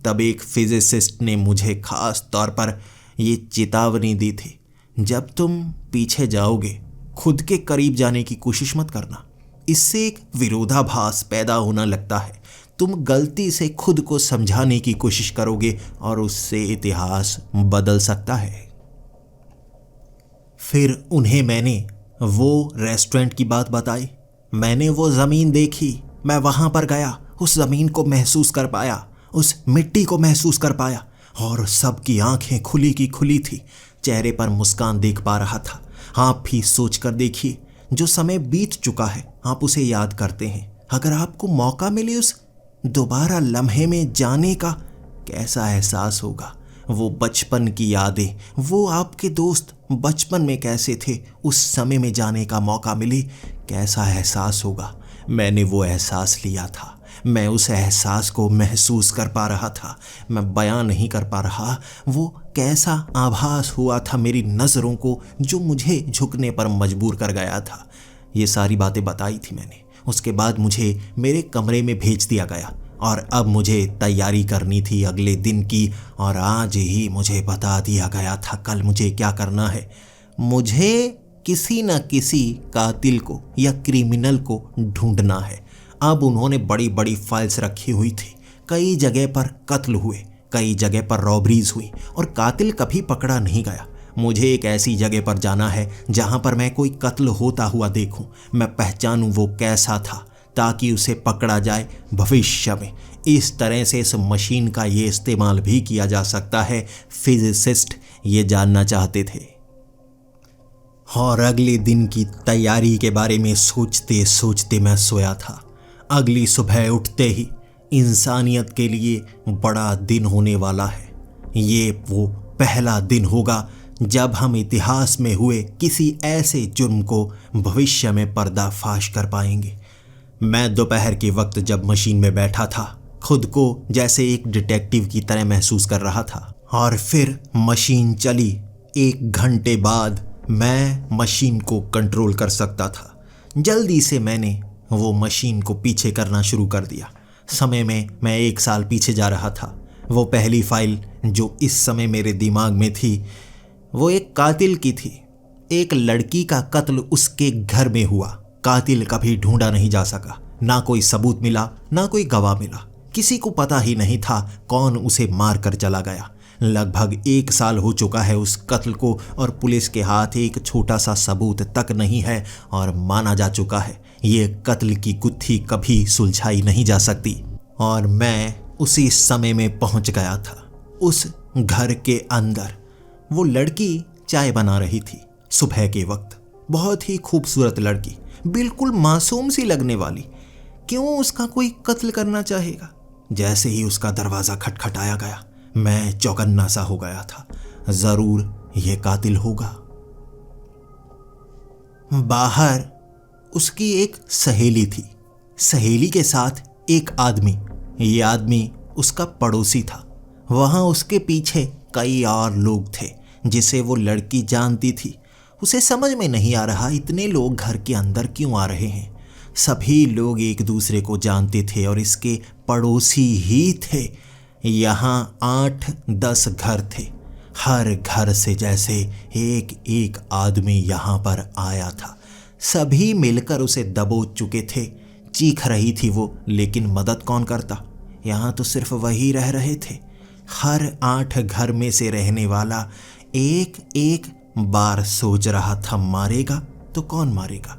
तब एक फिजिसिस्ट ने मुझे खास तौर पर ये चेतावनी दी थी, जब तुम पीछे जाओगे खुद के करीब जाने की कोशिश मत करना, इससे एक विरोधाभास पैदा होने लगता है। तुम गलती से खुद को समझाने की कोशिश करोगे और उससे इतिहास बदल सकता है। फिर उन्हें मैंने वो रेस्टोरेंट की बात बताई, मैंने वो ज़मीन देखी, मैं वहाँ पर गया, उस ज़मीन को महसूस कर पाया, उस मिट्टी को महसूस कर पाया, और सबकी आंखें खुली की खुली थी, चेहरे पर मुस्कान देख पा रहा था। आप भी सोच कर देखिए, जो समय बीत चुका है आप उसे याद करते हैं, अगर आपको मौका मिले उस दोबारा लम्हे में जाने का, कैसा एहसास होगा। वो बचपन की यादें, वो आपके दोस्त बचपन में कैसे थे, उस समय में जाने का मौका मिले, कैसा एहसास होगा। मैंने वो एहसास लिया था, मैं उस एहसास को महसूस कर पा रहा था, मैं बयां नहीं कर पा रहा। वो कैसा आभास हुआ था मेरी नज़रों को, जो मुझे झुकने पर मजबूर कर गया था। ये सारी बातें बताई थी मैंने। उसके बाद मुझे मेरे कमरे में भेज दिया गया और अब मुझे तैयारी करनी थी अगले दिन की, और आज ही मुझे बता दिया गया था कल मुझे क्या करना है। मुझे किसी न किसी कातिल को या क्रिमिनल को ढूंढना है। अब उन्होंने बड़ी बड़ी फाइल्स रखी हुई थी, कई जगह पर कत्ल हुए, कई जगह पर रॉबरीज हुई, और कातिल कभी पकड़ा नहीं गया। मुझे एक ऐसी जगह पर जाना है जहां पर मैं कोई कत्ल होता हुआ देखूं, मैं पहचानूं वो कैसा था, ताकि उसे पकड़ा जाए भविष्य में। इस तरह से इस मशीन का ये इस्तेमाल भी किया जा सकता है, फिजिसिस्ट ये जानना चाहते थे। और अगले दिन की तैयारी के बारे में सोचते सोचते मैं सोया था। अगली सुबह उठते ही इंसानियत के लिए बड़ा दिन होने वाला है। ये वो पहला दिन होगा जब हम इतिहास में हुए किसी ऐसे जुर्म को भविष्य में पर्दाफाश कर पाएंगे। मैं दोपहर के वक्त जब मशीन में बैठा था, खुद को जैसे एक डिटेक्टिव की तरह महसूस कर रहा था। और फिर मशीन चली। 1 घंटे बाद मैं मशीन को कंट्रोल कर सकता था। जल्दी से मैंने वो मशीन को पीछे करना शुरू कर दिया। समय में मैं 1 साल पीछे जा रहा था। वो पहली फाइल जो इस समय मेरे दिमाग में थी, वो एक कातिल की थी। एक लड़की का कत्ल उसके घर में हुआ। कातिल कभी ढूंढा नहीं जा सका, ना कोई सबूत मिला, ना कोई गवाह मिला। किसी को पता ही नहीं था कौन उसे मार कर चला गया। लगभग 1 साल हो चुका है उस कत्ल को और पुलिस के हाथ एक छोटा सा सबूत तक नहीं है और माना जा चुका है ये कत्ल की गुत्थी कभी सुलझाई नहीं जा सकती। और मैं उसी समय में पहुंच गया था उस घर के अंदर। वो लड़की चाय बना रही थी सुबह के वक्त। बहुत ही खूबसूरत लड़की, बिल्कुल मासूम सी लगने वाली। क्यों उसका कोई कत्ल करना चाहेगा? जैसे ही उसका दरवाजा खटखटाया गया मैं चौकन्ना सा हो गया था। जरूर ये कातिल होगा। बाहर उसकी एक सहेली थी, सहेली के साथ एक आदमी। ये आदमी उसका पड़ोसी था। वहां उसके पीछे कई और लोग थे जिसे वो लड़की जानती थी। उसे समझ में नहीं आ रहा इतने लोग घर के अंदर क्यों आ रहे हैं। सभी लोग एक दूसरे को जानते थे और इसके पड़ोसी ही थे। यहाँ 8-10 घर थे। हर घर से जैसे एक एक आदमी यहाँ पर आया था। सभी मिलकर उसे दबोच चुके थे। चीख रही थी वो, लेकिन मदद कौन करता? यहाँ तो सिर्फ वही रह रहे थे। हर 8 घर में से रहने वाला एक एक बार सोच रहा था मारेगा तो कौन मारेगा।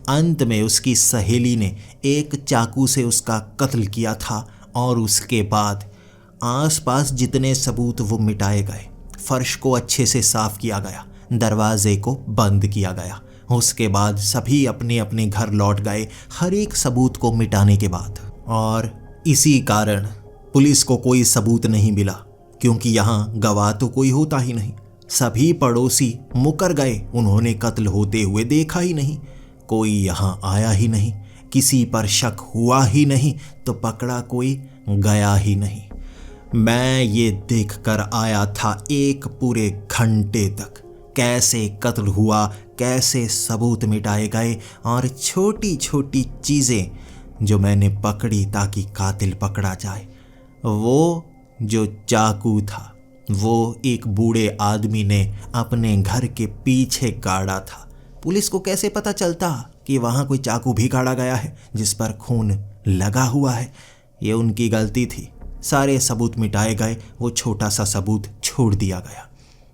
अंत में उसकी सहेली ने एक चाकू से उसका कत्ल किया था और उसके बाद आसपास जितने सबूत वो मिटाए गए। फर्श को अच्छे से साफ किया गया, दरवाजे को बंद किया गया। उसके बाद सभी अपने अपने घर लौट गए हर एक सबूत को मिटाने के बाद। और इसी कारण पुलिस को कोई सबूत नहीं मिला, क्योंकि यहाँ गवाह तो कोई होता ही नहीं। सभी पड़ोसी मुकर गए, उन्होंने कत्ल होते हुए देखा ही नहीं। कोई यहाँ आया ही नहीं, किसी पर शक हुआ ही नहीं, तो पकड़ा कोई गया ही नहीं। मैं ये देखकर आया था एक पूरे घंटे तक कैसे कत्ल हुआ, कैसे सबूत मिटाए गए और छोटी छोटी चीज़ें जो मैंने पकड़ी ताकि कातिल पकड़ा जाए। वो जो चाकू था वो एक बूढ़े आदमी ने अपने घर के पीछे गाड़ा था। पुलिस को कैसे पता चलता कि वहाँ कोई चाकू भी गाड़ा गया है जिस पर खून लगा हुआ है? ये उनकी गलती थी। सारे सबूत मिटाए गए, वो छोटा सा सबूत छोड़ दिया गया।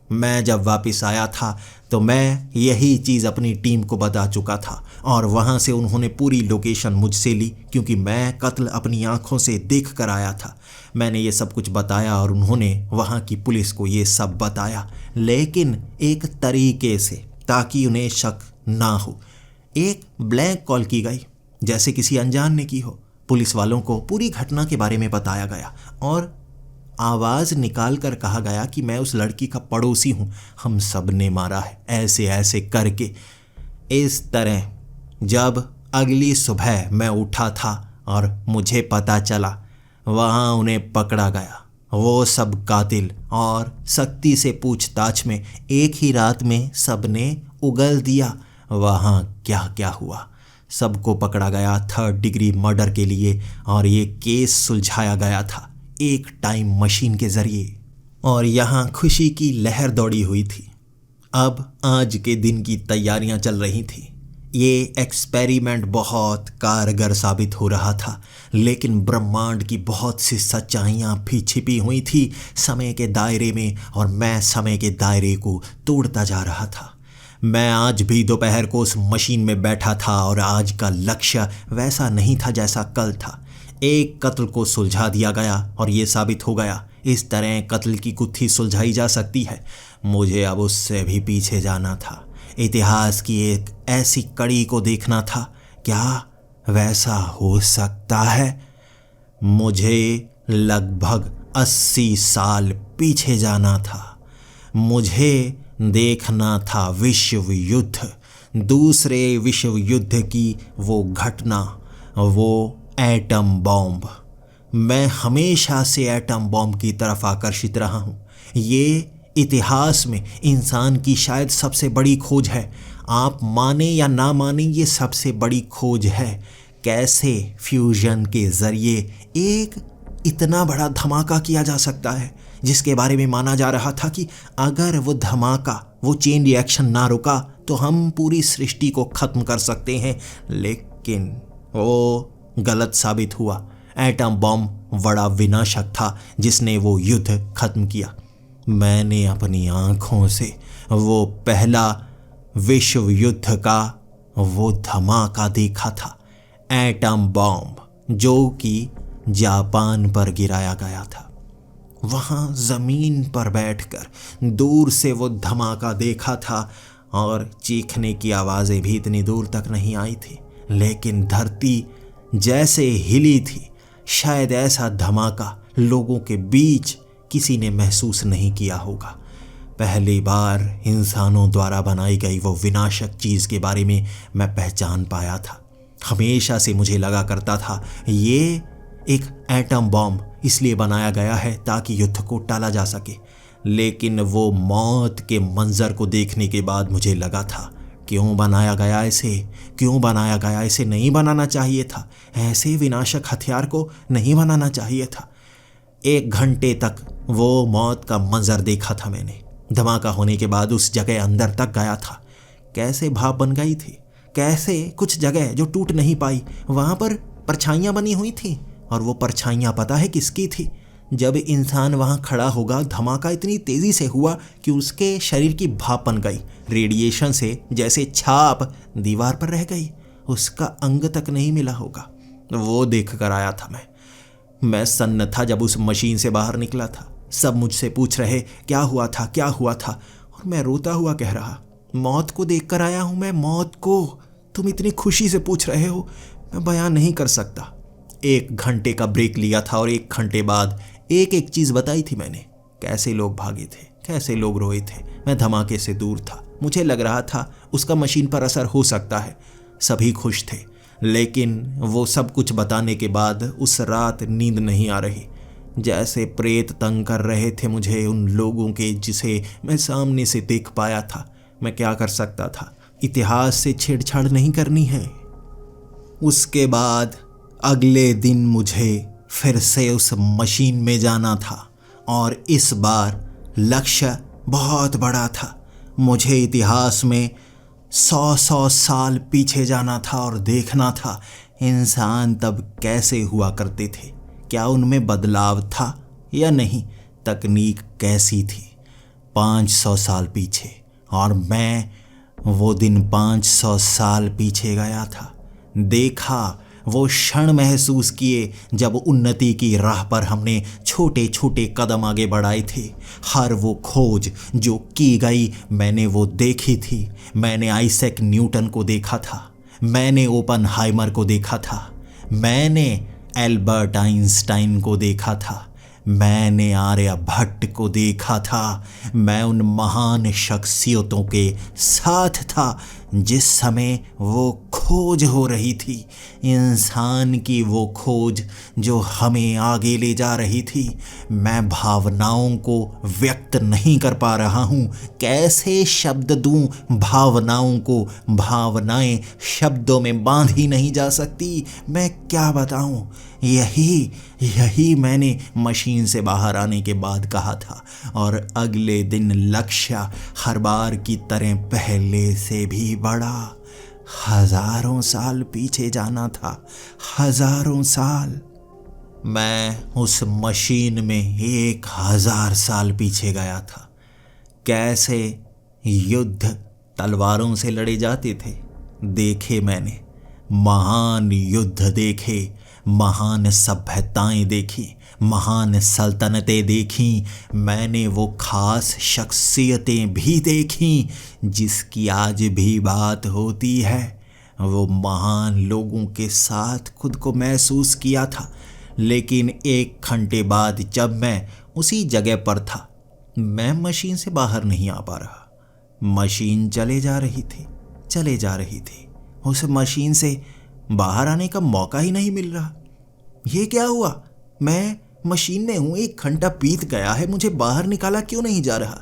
मैं जब वापस आया था तो मैं यही चीज़ अपनी टीम को बता चुका था और वहाँ से उन्होंने पूरी लोकेशन मुझसे ली, क्योंकि मैं कत्ल अपनी आंखों से देख कर आया था। मैंने ये सब कुछ बताया और उन्होंने वहाँ की पुलिस को ये सब बताया, लेकिन एक तरीके से ताकि उन्हें शक ना हो। एक ब्लैंक कॉल की गई जैसे किसी अनजान ने की हो। पुलिस वालों को पूरी घटना के बारे में बताया गया और आवाज़ निकाल कर कहा गया कि मैं उस लड़की का पड़ोसी हूँ, हम सब ने मारा है, ऐसे ऐसे करके। इस तरह जब अगली सुबह मैं उठा था और मुझे पता चला, वहाँ उन्हें पकड़ा गया। वो सब कातिल, और सख्ती से पूछताछ में एक ही रात में सब ने उगल दिया वहाँ क्या क्या हुआ। सबको पकड़ा गया 3rd डिग्री मर्डर के लिए और ये केस सुलझाया गया था एक टाइम मशीन के ज़रिए। और यहाँ खुशी की लहर दौड़ी हुई थी। अब आज के दिन की तैयारियां चल रही थी। ये एक्सपेरिमेंट बहुत कारगर साबित हो रहा था, लेकिन ब्रह्मांड की बहुत सी सच्चाइयाँ भी छिपी हुई थी समय के दायरे में, और मैं समय के दायरे को तोड़ता जा रहा था। मैं आज भी दोपहर को उस मशीन में बैठा था और आज का लक्ष्य वैसा नहीं था जैसा कल था। एक कत्ल को सुलझा दिया गया और ये साबित हो गया इस तरह कत्ल की गुत्थी सुलझाई जा सकती है। मुझे अब उससे भी पीछे जाना था, इतिहास की एक ऐसी कड़ी को देखना था। क्या वैसा हो सकता है? मुझे लगभग 80 साल पीछे जाना था। मुझे देखना था विश्व युद्ध, दूसरे विश्व युद्ध की वो घटना, वो एटम बॉम्ब। मैं हमेशा से एटम बॉम्ब की तरफ आकर्षित रहा हूँ। ये इतिहास में इंसान की शायद सबसे बड़ी खोज है। आप माने या ना माने, ये सबसे बड़ी खोज है। कैसे फ्यूजन के ज़रिए एक इतना बड़ा धमाका किया जा सकता है, जिसके बारे में माना जा रहा था कि अगर वो धमाका, वो चेन रिएक्शन ना रुका तो हम पूरी सृष्टि को ख़त्म कर सकते हैं। लेकिन वो गलत साबित हुआ। एटम बॉम्ब बड़ा विनाशक था जिसने वो युद्ध ख़त्म किया। मैंने अपनी आंखों से वो पहला विश्व युद्ध का वो धमाका देखा था, एटम बॉम्ब जो कि जापान पर गिराया गया था। वहाँ ज़मीन पर बैठकर दूर से वो धमाका देखा था और चीखने की आवाज़ें भी इतनी दूर तक नहीं आई थी, लेकिन धरती जैसे हिली थी। शायद ऐसा धमाका लोगों के बीच किसी ने महसूस नहीं किया होगा। पहली बार इंसानों द्वारा बनाई गई वो विनाशक चीज़ के बारे में मैं पहचान पाया था। हमेशा से मुझे लगा करता था ये एक एटम बॉम्ब इसलिए बनाया गया है ताकि युद्ध को टाला जा सके, लेकिन वो मौत के मंजर को देखने के बाद मुझे लगा था क्यों बनाया गया इसे, क्यों बनाया गया, इसे नहीं बनाना चाहिए था, ऐसे विनाशक हथियार को नहीं बनाना चाहिए था। 1 घंटे तक वो मौत का मंजर देखा था मैंने। धमाका होने के बाद उस जगह अंदर तक गया था। कैसे भाप बन गई थी, कैसे कुछ जगह जो टूट नहीं पाई वहाँ पर परछाइयाँ बनी हुई थी, और वो परछाइयाँ पता है किसकी थी? जब इंसान वहाँ खड़ा होगा, धमाका इतनी तेज़ी से हुआ कि उसके शरीर की भाप बन गई, रेडिएशन से जैसे छाप दीवार पर रह गई, उसका अंग तक नहीं मिला होगा। वो देख कर आया था मैं सन्न था जब उस मशीन से बाहर निकला था। सब मुझसे पूछ रहे क्या हुआ था, क्या हुआ था, और मैं रोता हुआ कह रहा मौत को देख कर आया हूँ मैं, मौत को। तुम इतनी खुशी से पूछ रहे हो, मैं बयान नहीं कर सकता। 1 घंटे का ब्रेक लिया था और 1 घंटे बाद एक एक चीज़ बताई थी मैंने। कैसे लोग भागे थे, कैसे लोग रोए थे। मैं धमाके से दूर था, मुझे लग रहा था उसका मशीन पर असर हो सकता है। सभी खुश थे, लेकिन वो सब कुछ बताने के बाद उस रात नींद नहीं आ रही। जैसे प्रेत तंग कर रहे थे मुझे उन लोगों के जिसे मैं सामने से देख पाया था। मैं क्या कर सकता था, इतिहास से छेड़छाड़ नहीं करनी है। उसके बाद अगले दिन मुझे फिर से उस मशीन में जाना था, और इस बार लक्ष्य बहुत बड़ा था। मुझे इतिहास में 100 साल पीछे जाना था और देखना था इंसान तब कैसे हुआ करते थे, क्या उनमें बदलाव था या नहीं, तकनीक कैसी थी। 500 साल पीछे, और मैं वो दिन 500 साल पीछे गया था। देखा, वो क्षण महसूस किए जब उन्नति की राह पर हमने छोटे छोटे कदम आगे बढ़ाए थे। हर वो खोज जो की गई मैंने वो देखी थी। मैंने आइजैक न्यूटन को देखा था, मैंने ओपनहाइमर को देखा था, मैंने एल्बर्ट आइंस्टाइन को देखा था, मैंने आर्यभट्ट को देखा था। मैं उन महान शख्सियतों के साथ था जिस समय वो खोज हो रही थी, इंसान की वो खोज जो हमें आगे ले जा रही थी। मैं भावनाओं को व्यक्त नहीं कर पा रहा हूँ, कैसे शब्द दूँ भावनाओं को, भावनाएं शब्दों में बांधी नहीं जा सकती, मैं क्या बताऊँ। यही मैंने मशीन से बाहर आने के बाद कहा था, और अगले दिन लक्ष्य हर बार की तरह पहले से भी बड़ा। 1000 साल पीछे जाना था, 1000 साल। मैं उस मशीन में 1000 साल पीछे गया था। कैसे युद्ध तलवारों से लड़े जाते थे देखे मैंने, महान युद्ध देखे, महान सभ्यताएं देखी, महान सल्तनतें देखी। मैंने वो खास शख्सियतें भी देखी जिसकी आज भी बात होती है। वो महान लोगों के साथ खुद को महसूस किया था, लेकिन 1 घंटे बाद जब मैं उसी जगह पर था, मैं मशीन से बाहर नहीं आ पा रहा। मशीन चले जा रही थी। उस मशीन से बाहर आने का मौका ही नहीं मिल रहा। ये क्या हुआ? मैं मशीन में हूँ, 1 घंटा बीत गया है, मुझे बाहर निकाला क्यों नहीं जा रहा?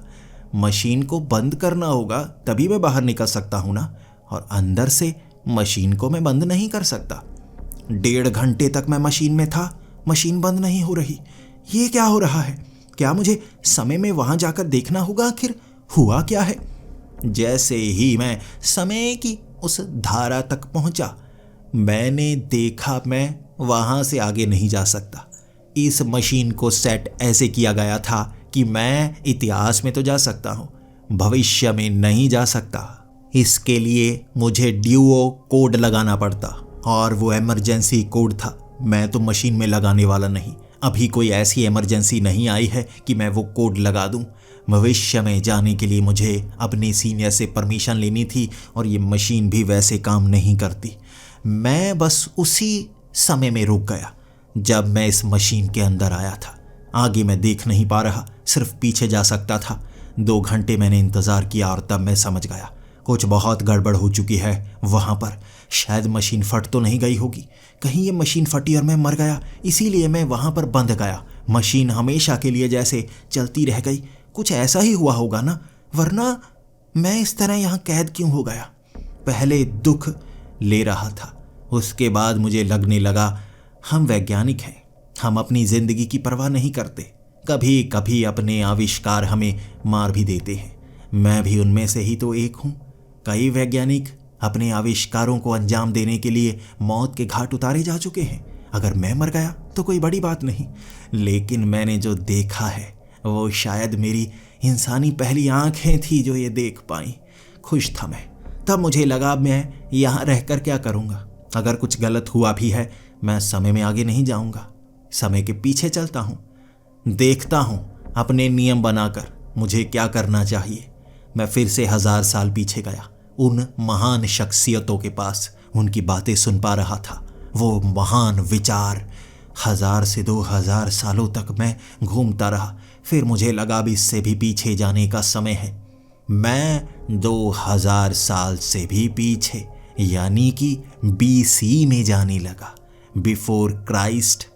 मशीन को बंद करना होगा तभी मैं बाहर निकल सकता हूँ ना, और अंदर से मशीन को मैं बंद नहीं कर सकता। 1.5 घंटे तक मैं मशीन में था, मशीन बंद नहीं हो रही। ये क्या हो रहा है? क्या मुझे समय में वहाँ जाकर देखना होगा आखिर हुआ क्या है? जैसे ही मैं समय की उस धारा तक पहुँचा, मैंने देखा मैं वहाँ से आगे नहीं जा सकता। इस मशीन को सेट ऐसे किया गया था कि मैं इतिहास में तो जा सकता हूँ, भविष्य में नहीं जा सकता। इसके लिए मुझे ड्यूओ कोड लगाना पड़ता, और वो इमरजेंसी कोड था। मैं तो मशीन में लगाने वाला नहीं। अभी कोई ऐसी इमरजेंसी नहीं आई है कि मैं वो कोड लगा दूं। भविष्य में जाने के लिए मुझे अपने सीनियर से परमिशन लेनी थी, और ये मशीन भी वैसे काम नहीं करती। मैं बस उसी समय में रुक गया जब मैं इस मशीन के अंदर आया था। आगे मैं देख नहीं पा रहा, सिर्फ पीछे जा सकता था। 2 घंटे मैंने इंतज़ार किया और तब मैं समझ गया कुछ बहुत गड़बड़ हो चुकी है वहाँ पर। शायद मशीन फट तो नहीं गई होगी, कहीं ये मशीन फटी और मैं मर गया, इसीलिए मैं वहाँ पर बंद गया। मशीन हमेशा के लिए जैसे चलती रह गई। कुछ ऐसा ही हुआ होगा ना, वरना मैं इस तरह यहाँ कैद क्यों हो गया। पहले दुख ले रहा था, उसके बाद मुझे लगने लगा हम वैज्ञानिक हैं, हम अपनी ज़िंदगी की परवाह नहीं करते। कभी कभी अपने आविष्कार हमें मार भी देते हैं। मैं भी उनमें से ही तो एक हूँ। कई वैज्ञानिक अपने आविष्कारों को अंजाम देने के लिए मौत के घाट उतारे जा चुके हैं। अगर मैं मर गया तो कोई बड़ी बात नहीं, लेकिन मैंने जो देखा है वो शायद मेरी इंसानी पहली आंखें थी जो ये देख पाई। खुश था मैं। तब मुझे लगा मैं यहाँ रहकर क्या करूँगा। अगर कुछ गलत हुआ भी है, मैं समय में आगे नहीं जाऊँगा, समय के पीछे चलता हूँ, देखता हूँ अपने नियम बनाकर मुझे क्या करना चाहिए। मैं फिर से 1000 साल पीछे गया, उन महान शख्सियतों के पास। उनकी बातें सुन पा रहा था, वो महान विचार। 1000 से 2000 सालों तक मैं घूमता रहा। फिर मुझे लगा अब इससे भी पीछे जाने का समय है। मैं 2000 साल से भी पीछे, यानी कि BC में जाने लगा, बिफोर क्राइस्ट।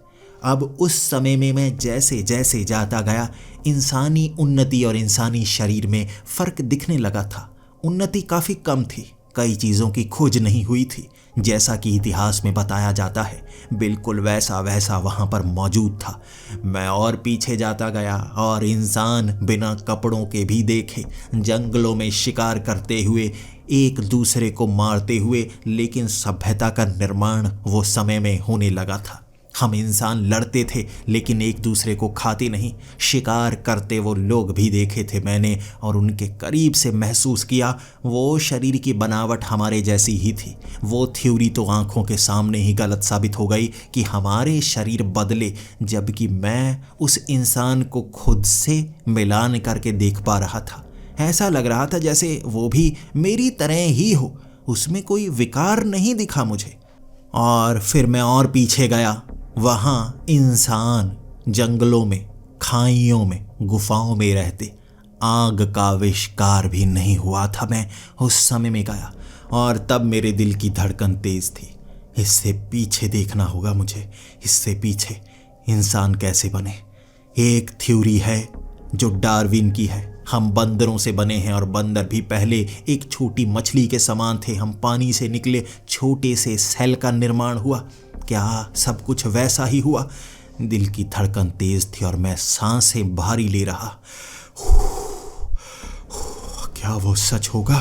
अब उस समय में मैं जैसे जैसे जाता गया, इंसानी उन्नति और इंसानी शरीर में फ़र्क दिखने लगा था। उन्नति काफ़ी कम थी, कई चीज़ों की खोज नहीं हुई थी, जैसा कि इतिहास में बताया जाता है। बिल्कुल वैसा वैसा वहाँ पर मौजूद था। मैं और पीछे जाता गया, और इंसान बिना कपड़ों के भी देखे, जंगलों में शिकार करते हुए, एक दूसरे को मारते हुए, लेकिन सभ्यता का निर्माण वो समय में होने लगा था। हम इंसान लड़ते थे लेकिन एक दूसरे को खाते नहीं। शिकार करते वो लोग भी देखे थे मैंने, और उनके करीब से महसूस किया वो शरीर की बनावट हमारे जैसी ही थी। वो थ्योरी तो आंखों के सामने ही गलत साबित हो गई कि हमारे शरीर बदले, जबकि मैं उस इंसान को खुद से मिलान करके देख पा रहा था। ऐसा लग रहा था जैसे वो भी मेरी तरह ही हो, उसमें कोई विकार नहीं दिखा मुझे। और फिर मैं और पीछे गया। वहाँ इंसान जंगलों में, खाइयों में, गुफाओं में रहते। आग का आविष्कार भी नहीं हुआ था। मैं उस समय में गया, और तब मेरे दिल की धड़कन तेज थी। इससे पीछे देखना होगा मुझे, इससे पीछे इंसान कैसे बने। एक थ्योरी है जो डार्विन की है। हम बंदरों से बने हैं, और बंदर भी पहले एक छोटी मछली के समान थे। हम पानी से निकले, छोटे से सेल का निर्माण हुआ। क्या सब कुछ वैसा ही हुआ? दिल की धड़कन तेज थी और मैं सांसें भारी ले रहा। क्या वो सच होगा?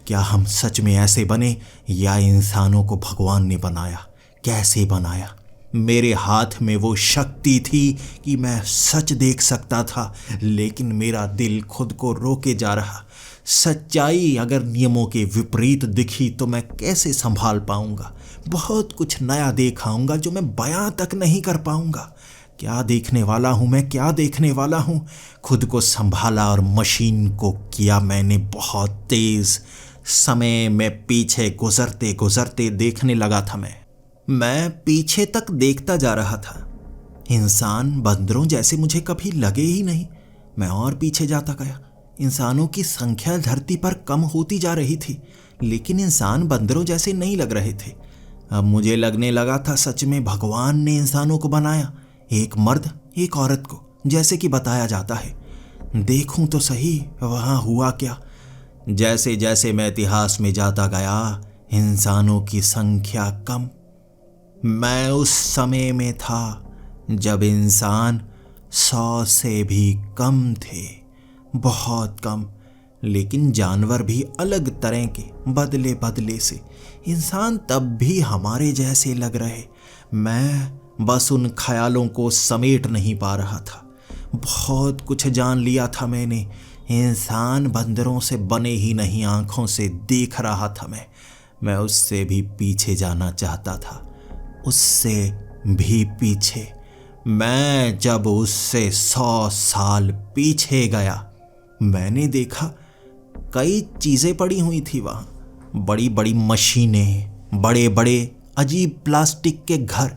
क्या हम सच में ऐसे बने, या इंसानों को भगवान ने बनाया? कैसे बनाया? मेरे हाथ में वो शक्ति थी कि मैं सच देख सकता था, लेकिन मेरा दिल खुद को रोके जा रहा। सच्चाई अगर नियमों के विपरीत दिखी तो मैं कैसे संभाल पाऊंगा? बहुत कुछ नया देख आऊंगा जो मैं बयां तक नहीं कर पाऊंगा। क्या देखने वाला हूं मैं, क्या देखने वाला हूं? खुद को संभाला और मशीन को किया मैंने बहुत तेज। समय में पीछे गुजरते गुजरते देखने लगा था। मैं पीछे तक देखता जा रहा था। इंसान बंदरों जैसे मुझे कभी लगे ही नहीं। मैं और पीछे जाता गया। इंसानों की संख्या धरती पर कम होती जा रही थी, लेकिन इंसान बंदरों जैसे नहीं लग रहे थे। अब मुझे लगने लगा था सच में भगवान ने इंसानों को बनाया, एक मर्द एक औरत को, जैसे कि बताया जाता है। देखूं तो सही वहाँ हुआ क्या। जैसे जैसे मैं इतिहास में जाता गया, इंसानों की संख्या कम। मैं उस समय में था जब इंसान 100 से भी कम थे, बहुत कम। लेकिन जानवर भी अलग तरह के, बदले बदले से। इंसान तब भी हमारे जैसे लग रहे। मैं बस उन ख्यालों को समेट नहीं पा रहा था। बहुत कुछ जान लिया था मैंने। इंसान बंदरों से बने ही नहीं, आंखों से देख रहा था मैं उससे भी पीछे जाना चाहता था, उससे भी पीछे। मैं जब उससे 100 साल पीछे गया, मैंने देखा कई चीज़ें पड़ी हुई थी वहाँ। बड़ी बड़ी मशीनें, बड़े बड़े अजीब प्लास्टिक के घर,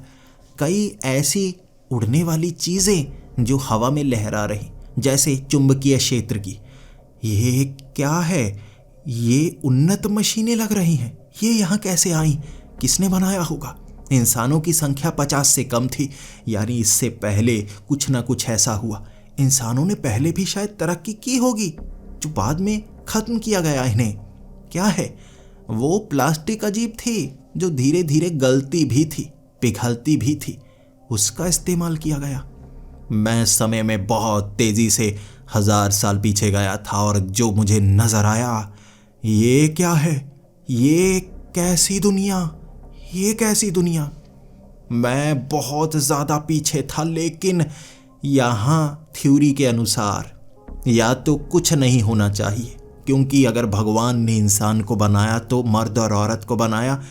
कई ऐसी उड़ने वाली चीज़ें जो हवा में लहरा रही जैसे चुंबकीय क्षेत्र की। ये क्या है? ये उन्नत मशीनें लग रही हैं। ये यहाँ कैसे आई? किसने बनाया होगा? इंसानों की संख्या 50 से कम थी, यानी इससे पहले कुछ ना कुछ ऐसा हुआ। इंसानों ने पहले भी शायद तरक्की की होगी जो बाद में खत्म किया गया इन्हें। क्या है? वो प्लास्टिक अजीब थी जो धीरे धीरे गलती भी थी, पिघलती भी थी, उसका इस्तेमाल किया गया। मैं समय में बहुत तेजी से 1000 साल पीछे गया था और जो मुझे नजर आया, ये क्या है? ये कैसी दुनिया? ये कैसी दुनिया? मैं बहुत ज़्यादा पीछे था, लेकिन यहाँ थ्योरी के अनुसार या तो कुछ नहीं होना चाहिए, क्योंकि अगर भगवान ने इंसान को बनाया तो मर्द और औरत को बनाया।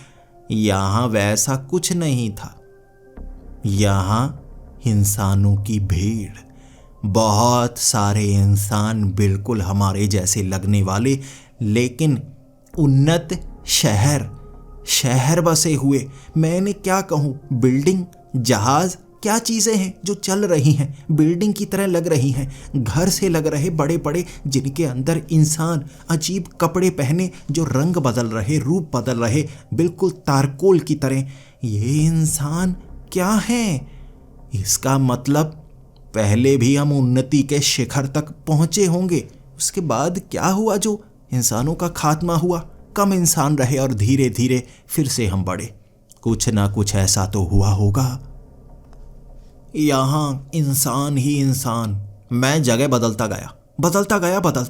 यहाँ वैसा कुछ नहीं था। यहाँ इंसानों की भीड़, बहुत सारे इंसान बिल्कुल हमारे जैसे लगने वाले, लेकिन उन्नत शहर बसे हुए। मैंने क्या कहूँ, बिल्डिंग, जहाज, क्या चीज़ें हैं जो चल रही हैं, बिल्डिंग की तरह लग रही हैं, घर से लग रहे बड़े बड़े, जिनके अंदर इंसान अजीब कपड़े पहने जो रंग बदल रहे, रूप बदल रहे, बिल्कुल तारकोल की तरह। ये इंसान क्या हैं? इसका मतलब पहले भी हम उन्नति के शिखर तक पहुँचे होंगे। उसके बाद क्या हुआ जो इंसानों का खात्मा हुआ? कम इंसान रहे और धीरे धीरे फिर से हम बढ़े। कुछ ना कुछ ऐसा तो हुआ होगा। यहाँ इंसान ही इंसान। मैं जगह बदलता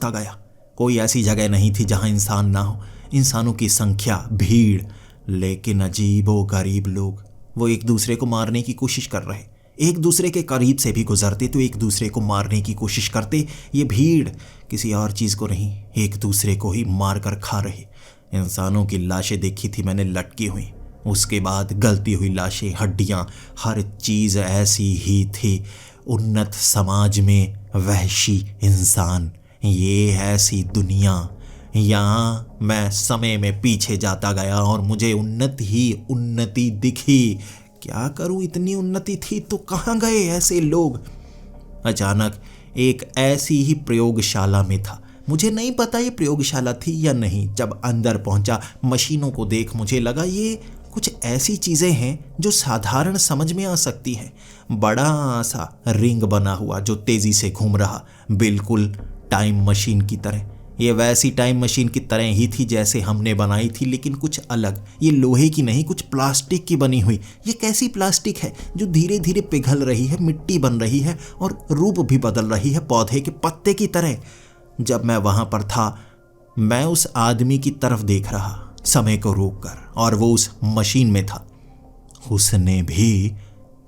गया। कोई ऐसी जगह नहीं थी जहाँ इंसान ना हो। इंसानों की संख्या, भीड़, लेकिन अजीबो गरीब लोग। वो एक दूसरे को मारने की कोशिश कर रहे, एक दूसरे के करीब से भी गुजरते तो एक दूसरे को मारने की कोशिश करते। ये भीड़ किसी और चीज़ को नहीं, एक दूसरे को ही मार कर खा रही। इंसानों की लाशें देखी थी मैंने लटकी हुई, उसके बाद गलती हुई लाशें, हड्डियाँ, हर चीज़ ऐसी ही थी। उन्नत समाज में वहशी इंसान, ये ऐसी दुनिया। यहाँ मैं समय में पीछे जाता गया और मुझे उन्नति दिखी। क्या करूँ, इतनी उन्नति थी तो कहाँ गए ऐसे लोग? अचानक एक ऐसी ही प्रयोगशाला में था। मुझे नहीं पता ये प्रयोगशाला थी या नहीं। जब अंदर पहुंचा, मशीनों को देख मुझे लगा ये कुछ ऐसी चीज़ें हैं जो साधारण समझ में आ सकती हैं। बड़ा सा रिंग बना हुआ जो तेज़ी से घूम रहा, बिल्कुल टाइम मशीन की तरह। ये वैसी टाइम मशीन की तरह ही थी जैसे हमने बनाई थी, लेकिन कुछ अलग। ये लोहे की नहीं, कुछ प्लास्टिक की बनी हुई। ये कैसी प्लास्टिक है जो धीरे धीरे पिघल रही है, मिट्टी बन रही है और रूप भी बदल रही है पौधे के पत्ते की तरह। जब मैं वहाँ पर था, मैं उस आदमी की तरफ देख रहा, समय को रोककर, और वो उस मशीन में था। उसने भी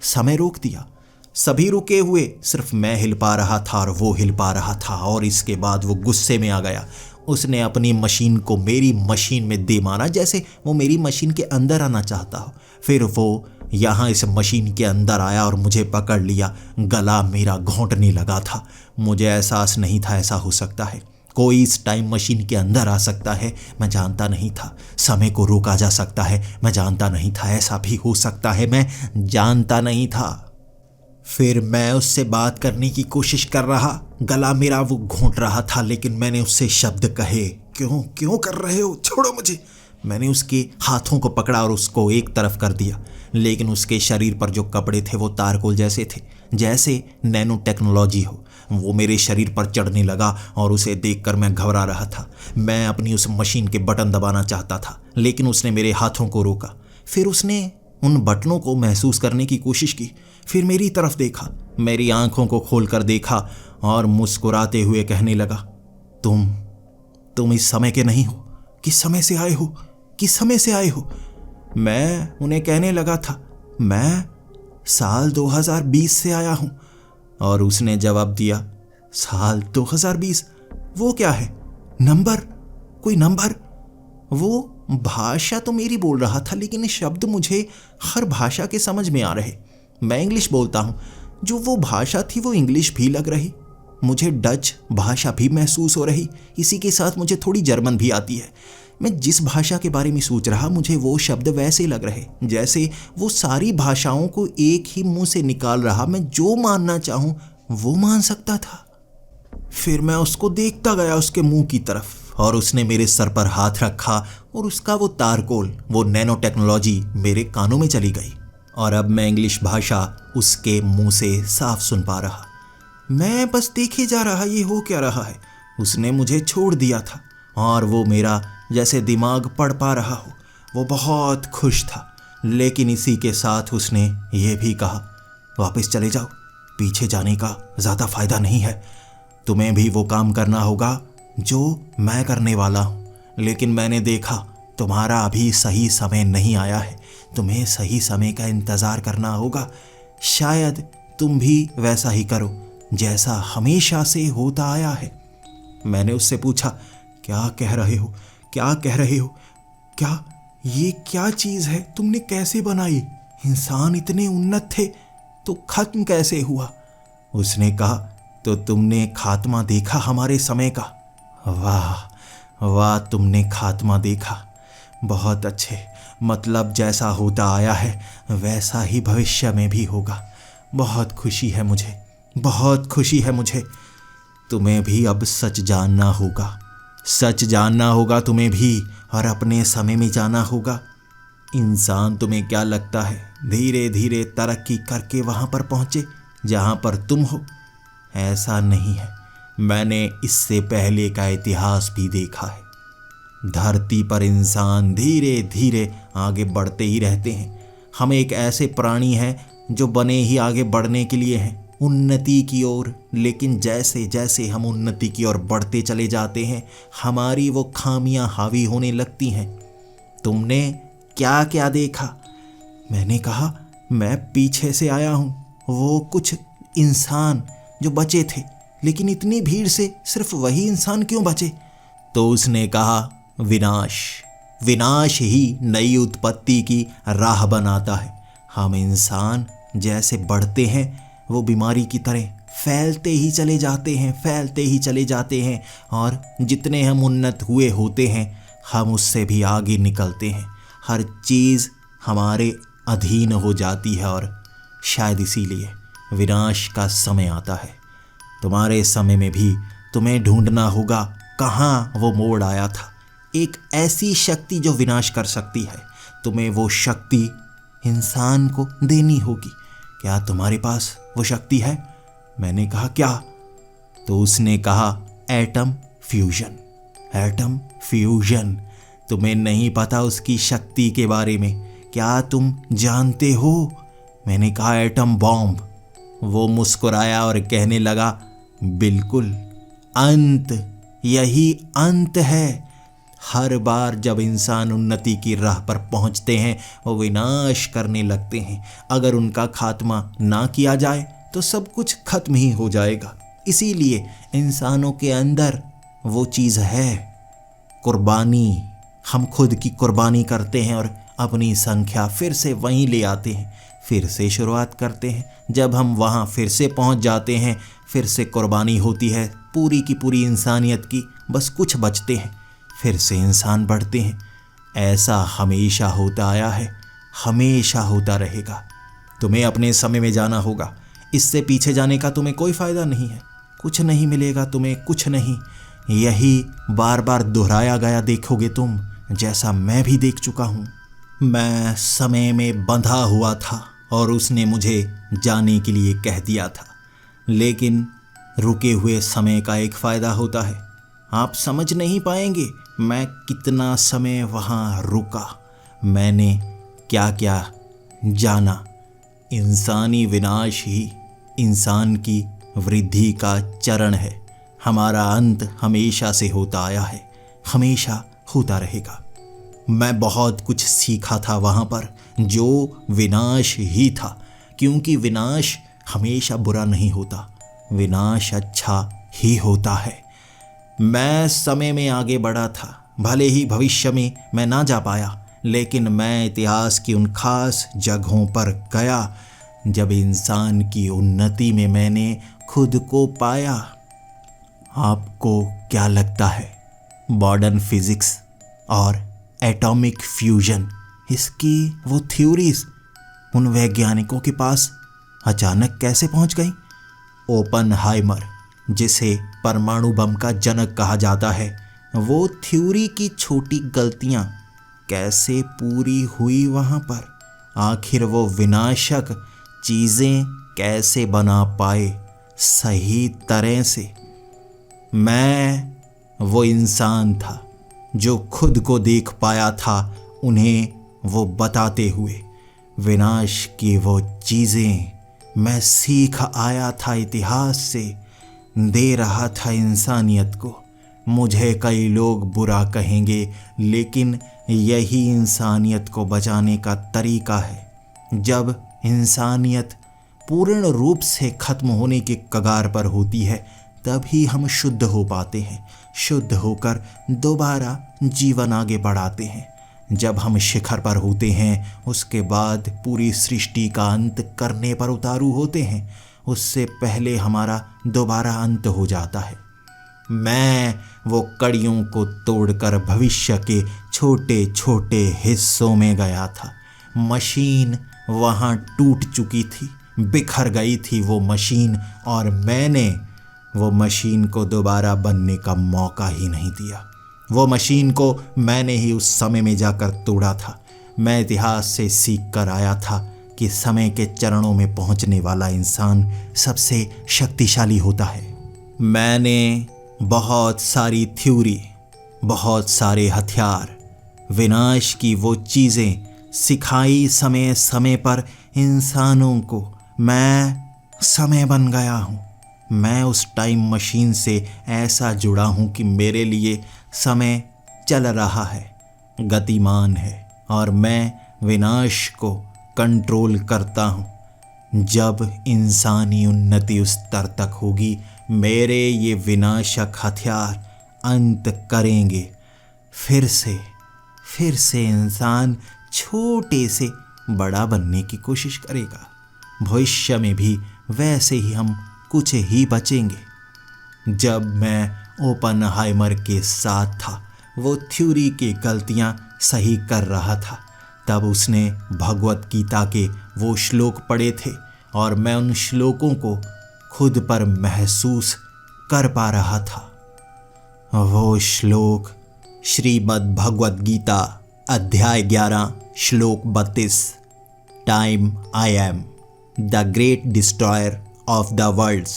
समय रोक दिया। सभी रुके हुए, सिर्फ मैं हिल पा रहा था और वो हिल पा रहा था। और इसके बाद वो गुस्से में आ गया। उसने अपनी मशीन को मेरी मशीन में दे मारा, जैसे वो मेरी मशीन के अंदर आना चाहता हो। फिर वो यहाँ इस मशीन के अंदर आया और मुझे पकड़ लिया। गला मेरा घोंटने लगा था। मुझे एहसास नहीं था ऐसा हो सकता है, कोई इस टाइम मशीन के अंदर आ सकता है। मैं जानता नहीं था समय को रोका जा सकता है। मैं जानता नहीं था ऐसा भी हो सकता है। मैं जानता नहीं था। फिर मैं उससे बात करने की कोशिश कर रहा, गला मेरा वो घोंट रहा था, लेकिन मैंने उससे शब्द कहे, क्यों कर रहे हो, छोड़ो मुझे। मैंने उसके हाथों को पकड़ा और उसको एक तरफ कर दिया, लेकिन उसके शरीर पर जो कपड़े थे वो तारकोल जैसे थे, जैसे नैनो टेक्नोलॉजी हो। वो मेरे शरीर पर चढ़ने लगा और उसे देखकर मैं घबरा रहा था। मैं अपनी उस मशीन के बटन दबाना चाहता था, लेकिन उसने मेरे हाथों को रोका। फिर उसने उन बटनों को महसूस करने की कोशिश की, फिर मेरी तरफ देखा, मेरी आंखों को खोलकर देखा और मुस्कुराते हुए कहने लगा, तुम इस समय के नहीं हो। किस समय से आए हो? मैं उन्हें कहने लगा था, मैं साल 2020 से आया हूँ और उसने जवाब दिया, साल 2020। वो क्या है? नंबर? कोई नंबर? वो भाषा तो मेरी बोल रहा था, लेकिन ये शब्द मुझे हर भाषा के समझ में आ रहे। मैं इंग्लिश बोलता हूँ, जो वो भाषा थी वो इंग्लिश भी लग रही। मुझे डच भाषा भी महसूस हो रही। इसी के साथ मुझे थोड़ी जर्मन भी आती है। मैं जिस भाषा के बारे में सोच रहा, मुझे वो शब्द वैसे लग रहे जैसे वो सारी भाषाओं को एक ही मुंह से निकाल रहा। मैं जो मानना चाहूँ वो मान सकता था। फिर मैं उसको देखता गया, उसके मुंह की तरफ, और उसने मेरे सर पर हाथ रखा और उसका वो तारकोल, वो नैनो टेक्नोलॉजी मेरे कानों में चली गई। और अब मैं इंग्लिश भाषा उसके मुंह से साफ सुन पा रहा। मैं बस देखे जा रहा, ये हो क्या रहा है। उसने मुझे छोड़ दिया था और वो मेरा जैसे दिमाग पढ़ पा रहा हो। वो बहुत खुश था, लेकिन इसी के साथ उसने ये भी कहा, वापस चले जाओ, पीछे जाने का ज़्यादा फायदा नहीं है। तुम्हें भी वो काम करना होगा जो मैं करने वाला हूँ। लेकिन मैंने देखा तुम्हारा अभी सही समय नहीं आया है। तुम्हें सही समय का इंतज़ार करना होगा। शायद तुम भी वैसा ही करो जैसा हमेशा से होता आया है। मैंने उससे पूछा, क्या कह रहे हो? क्या कह रहे हो? क्या ये क्या चीज़ है? तुमने कैसे बनाई? इंसान इतने उन्नत थे तो खत्म कैसे हुआ? उसने कहा, तो तुमने खात्मा देखा हमारे समय का? वाह वाह, तुमने खात्मा देखा। बहुत अच्छे। मतलब जैसा होता आया है वैसा ही भविष्य में भी होगा। बहुत खुशी है मुझे, बहुत खुशी है मुझे। तुम्हें भी अब सच जानना होगा, सच जानना होगा तुम्हें भी, और अपने समय में जाना होगा। इंसान तुम्हें क्या लगता है धीरे धीरे तरक्की करके वहाँ पर पहुँचे जहाँ पर तुम हो? ऐसा नहीं है। मैंने इससे पहले का इतिहास भी देखा है। धरती पर इंसान धीरे धीरे आगे बढ़ते ही रहते हैं। हम एक ऐसे प्राणी हैं जो बने ही आगे बढ़ने के लिए हैं, उन्नति की ओर। लेकिन जैसे जैसे हम उन्नति की ओर बढ़ते चले जाते हैं, हमारी वो खामियां हावी होने लगती हैं। तुमने क्या क्या देखा? मैंने कहा, मैं पीछे से आया हूँ। वो कुछ इंसान जो बचे थे, लेकिन इतनी भीड़ से सिर्फ वही इंसान क्यों बचे? तो उसने कहा, विनाश। विनाश ही नई उत्पत्ति की राह बनाता है। हम इंसान जैसे बढ़ते हैं वो बीमारी की तरह फैलते ही चले जाते हैं, फैलते ही चले जाते हैं। और जितने हम उन्नत हुए होते हैं हम उससे भी आगे निकलते हैं। हर चीज़ हमारे अधीन हो जाती है और शायद इसीलिए विनाश का समय आता है। तुम्हारे समय में भी तुम्हें ढूंढना होगा कहाँ वो मोड़ आया था। एक ऐसी शक्ति जो विनाश कर सकती है, तुम्हें वो शक्ति इंसान को देनी होगी। क्या तुम्हारे पास वो शक्ति है? मैंने कहा, क्या? तो उसने कहा, एटम फ्यूजन। Atom fusion. तुम्हें नहीं पता उसकी शक्ति के बारे में? क्या तुम जानते हो? मैंने कहा, एटम बॉम्ब। वो मुस्कुराया और कहने लगा, बिल्कुल, अंत, यही अंत है। हर बार जब इंसान उन्नति की राह पर पहुंचते हैं वो विनाश करने लगते हैं। अगर उनका खात्मा ना किया जाए तो सब कुछ खत्म ही हो जाएगा। इसीलिए इंसानों के अंदर वो चीज़ है, कुर्बानी। हम खुद की कुर्बानी करते हैं और अपनी संख्या फिर से वहीं ले आते हैं, फिर से शुरुआत करते हैं। जब हम वहाँ फिर से पहुँच जाते हैं, फिर से कुर्बानी होती है पूरी की पूरी इंसानियत की। बस कुछ बचते हैं, फिर से इंसान बढ़ते हैं। ऐसा हमेशा होता आया है, हमेशा होता रहेगा। तुम्हें अपने समय में जाना होगा। इससे पीछे जाने का तुम्हें कोई फ़ायदा नहीं है। कुछ नहीं मिलेगा तुम्हें, कुछ नहीं। यही बार बार दोहराया गया देखोगे तुम, जैसा मैं भी देख चुका हूँ। मैं समय में बंधा हुआ था और उसने मुझे जाने के लिए कह दिया था। लेकिन रुके हुए समय का एक फ़ायदा होता है। आप समझ नहीं पाएंगे मैं कितना समय वहाँ रुका, मैंने क्या क्या जाना। इंसानी विनाश ही इंसान की वृद्धि का चरण है। हमारा अंत हमेशा से होता आया है, हमेशा होता रहेगा। मैं बहुत कुछ सीखा था वहाँ पर जो विनाश ही था, क्योंकि विनाश हमेशा बुरा नहीं होता। विनाश अच्छा ही होता है। मैं समय में आगे बढ़ा था, भले ही भविष्य में मैं ना जा पाया, लेकिन मैं इतिहास की उन खास जगहों पर गया जब इंसान की उन्नति में मैंने खुद को पाया। आपको क्या लगता है, मॉडर्न फिजिक्स और एटॉमिक फ्यूजन, इसकी वो थ्योरीज उन वैज्ञानिकों के पास अचानक कैसे पहुंच गई? ओपनहाइमर, जिसे परमाणु बम का जनक कहा जाता है, वो थ्योरी की छोटी गलतियां कैसे पूरी हुई वहां पर? आखिर वो विनाशक चीज़ें कैसे बना पाए सही तरह से? मैं वो इंसान था जो खुद को देख पाया था उन्हें वो बताते हुए। विनाश की वो चीज़ें मैं सीख आया था इतिहास से, दे रहा था इंसानियत को। मुझे कई लोग बुरा कहेंगे, लेकिन यही इंसानियत को बचाने का तरीका है। जब इंसानियत पूर्ण रूप से खत्म होने के कगार पर होती है, तभी हम शुद्ध हो पाते हैं। शुद्ध होकर दोबारा जीवन आगे बढ़ाते हैं। जब हम शिखर पर होते हैं, उसके बाद पूरी सृष्टि का अंत करने पर उतारू होते हैं। उससे पहले हमारा दोबारा अंत हो जाता है। मैं वो कड़ियों को तोड़कर भविष्य के छोटे छोटे हिस्सों में गया था। मशीन वहाँ टूट चुकी थी, बिखर गई थी वो मशीन, और मैंने वो मशीन को दोबारा बनने का मौका ही नहीं दिया। वो मशीन को मैंने ही उस समय में जाकर तोड़ा था। मैं इतिहास से सीख कर आया था कि समय के चरणों में पहुंचने वाला इंसान सबसे शक्तिशाली होता है। मैंने बहुत सारी थ्योरी, बहुत सारे हथियार, विनाश की वो चीज़ें सिखाई समय समय पर इंसानों को। मैं समय बन गया हूँ। मैं उस टाइम मशीन से ऐसा जुड़ा हूँ कि मेरे लिए समय चल रहा है, गतिमान है, और मैं विनाश को कंट्रोल करता हूँ। जब इंसानी उन्नति उस स्तर तक होगी, मेरे ये विनाशक हथियार अंत करेंगे। फिर से इंसान छोटे से बड़ा बनने की कोशिश करेगा। भविष्य में भी वैसे ही हम कुछ ही बचेंगे। जब मैं ओपनहाइमर के साथ था, वो थ्योरी की गलतियां सही कर रहा था, तब उसने भगवत गीता के वो श्लोक पढ़े थे, और मैं उन श्लोकों को खुद पर महसूस कर पा रहा था। वो श्लोक श्रीमद् भगवत गीता अध्याय 11 श्लोक 32। Time I am the great destroyer of the worlds,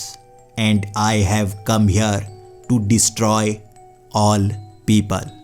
and I have come here to destroy all people.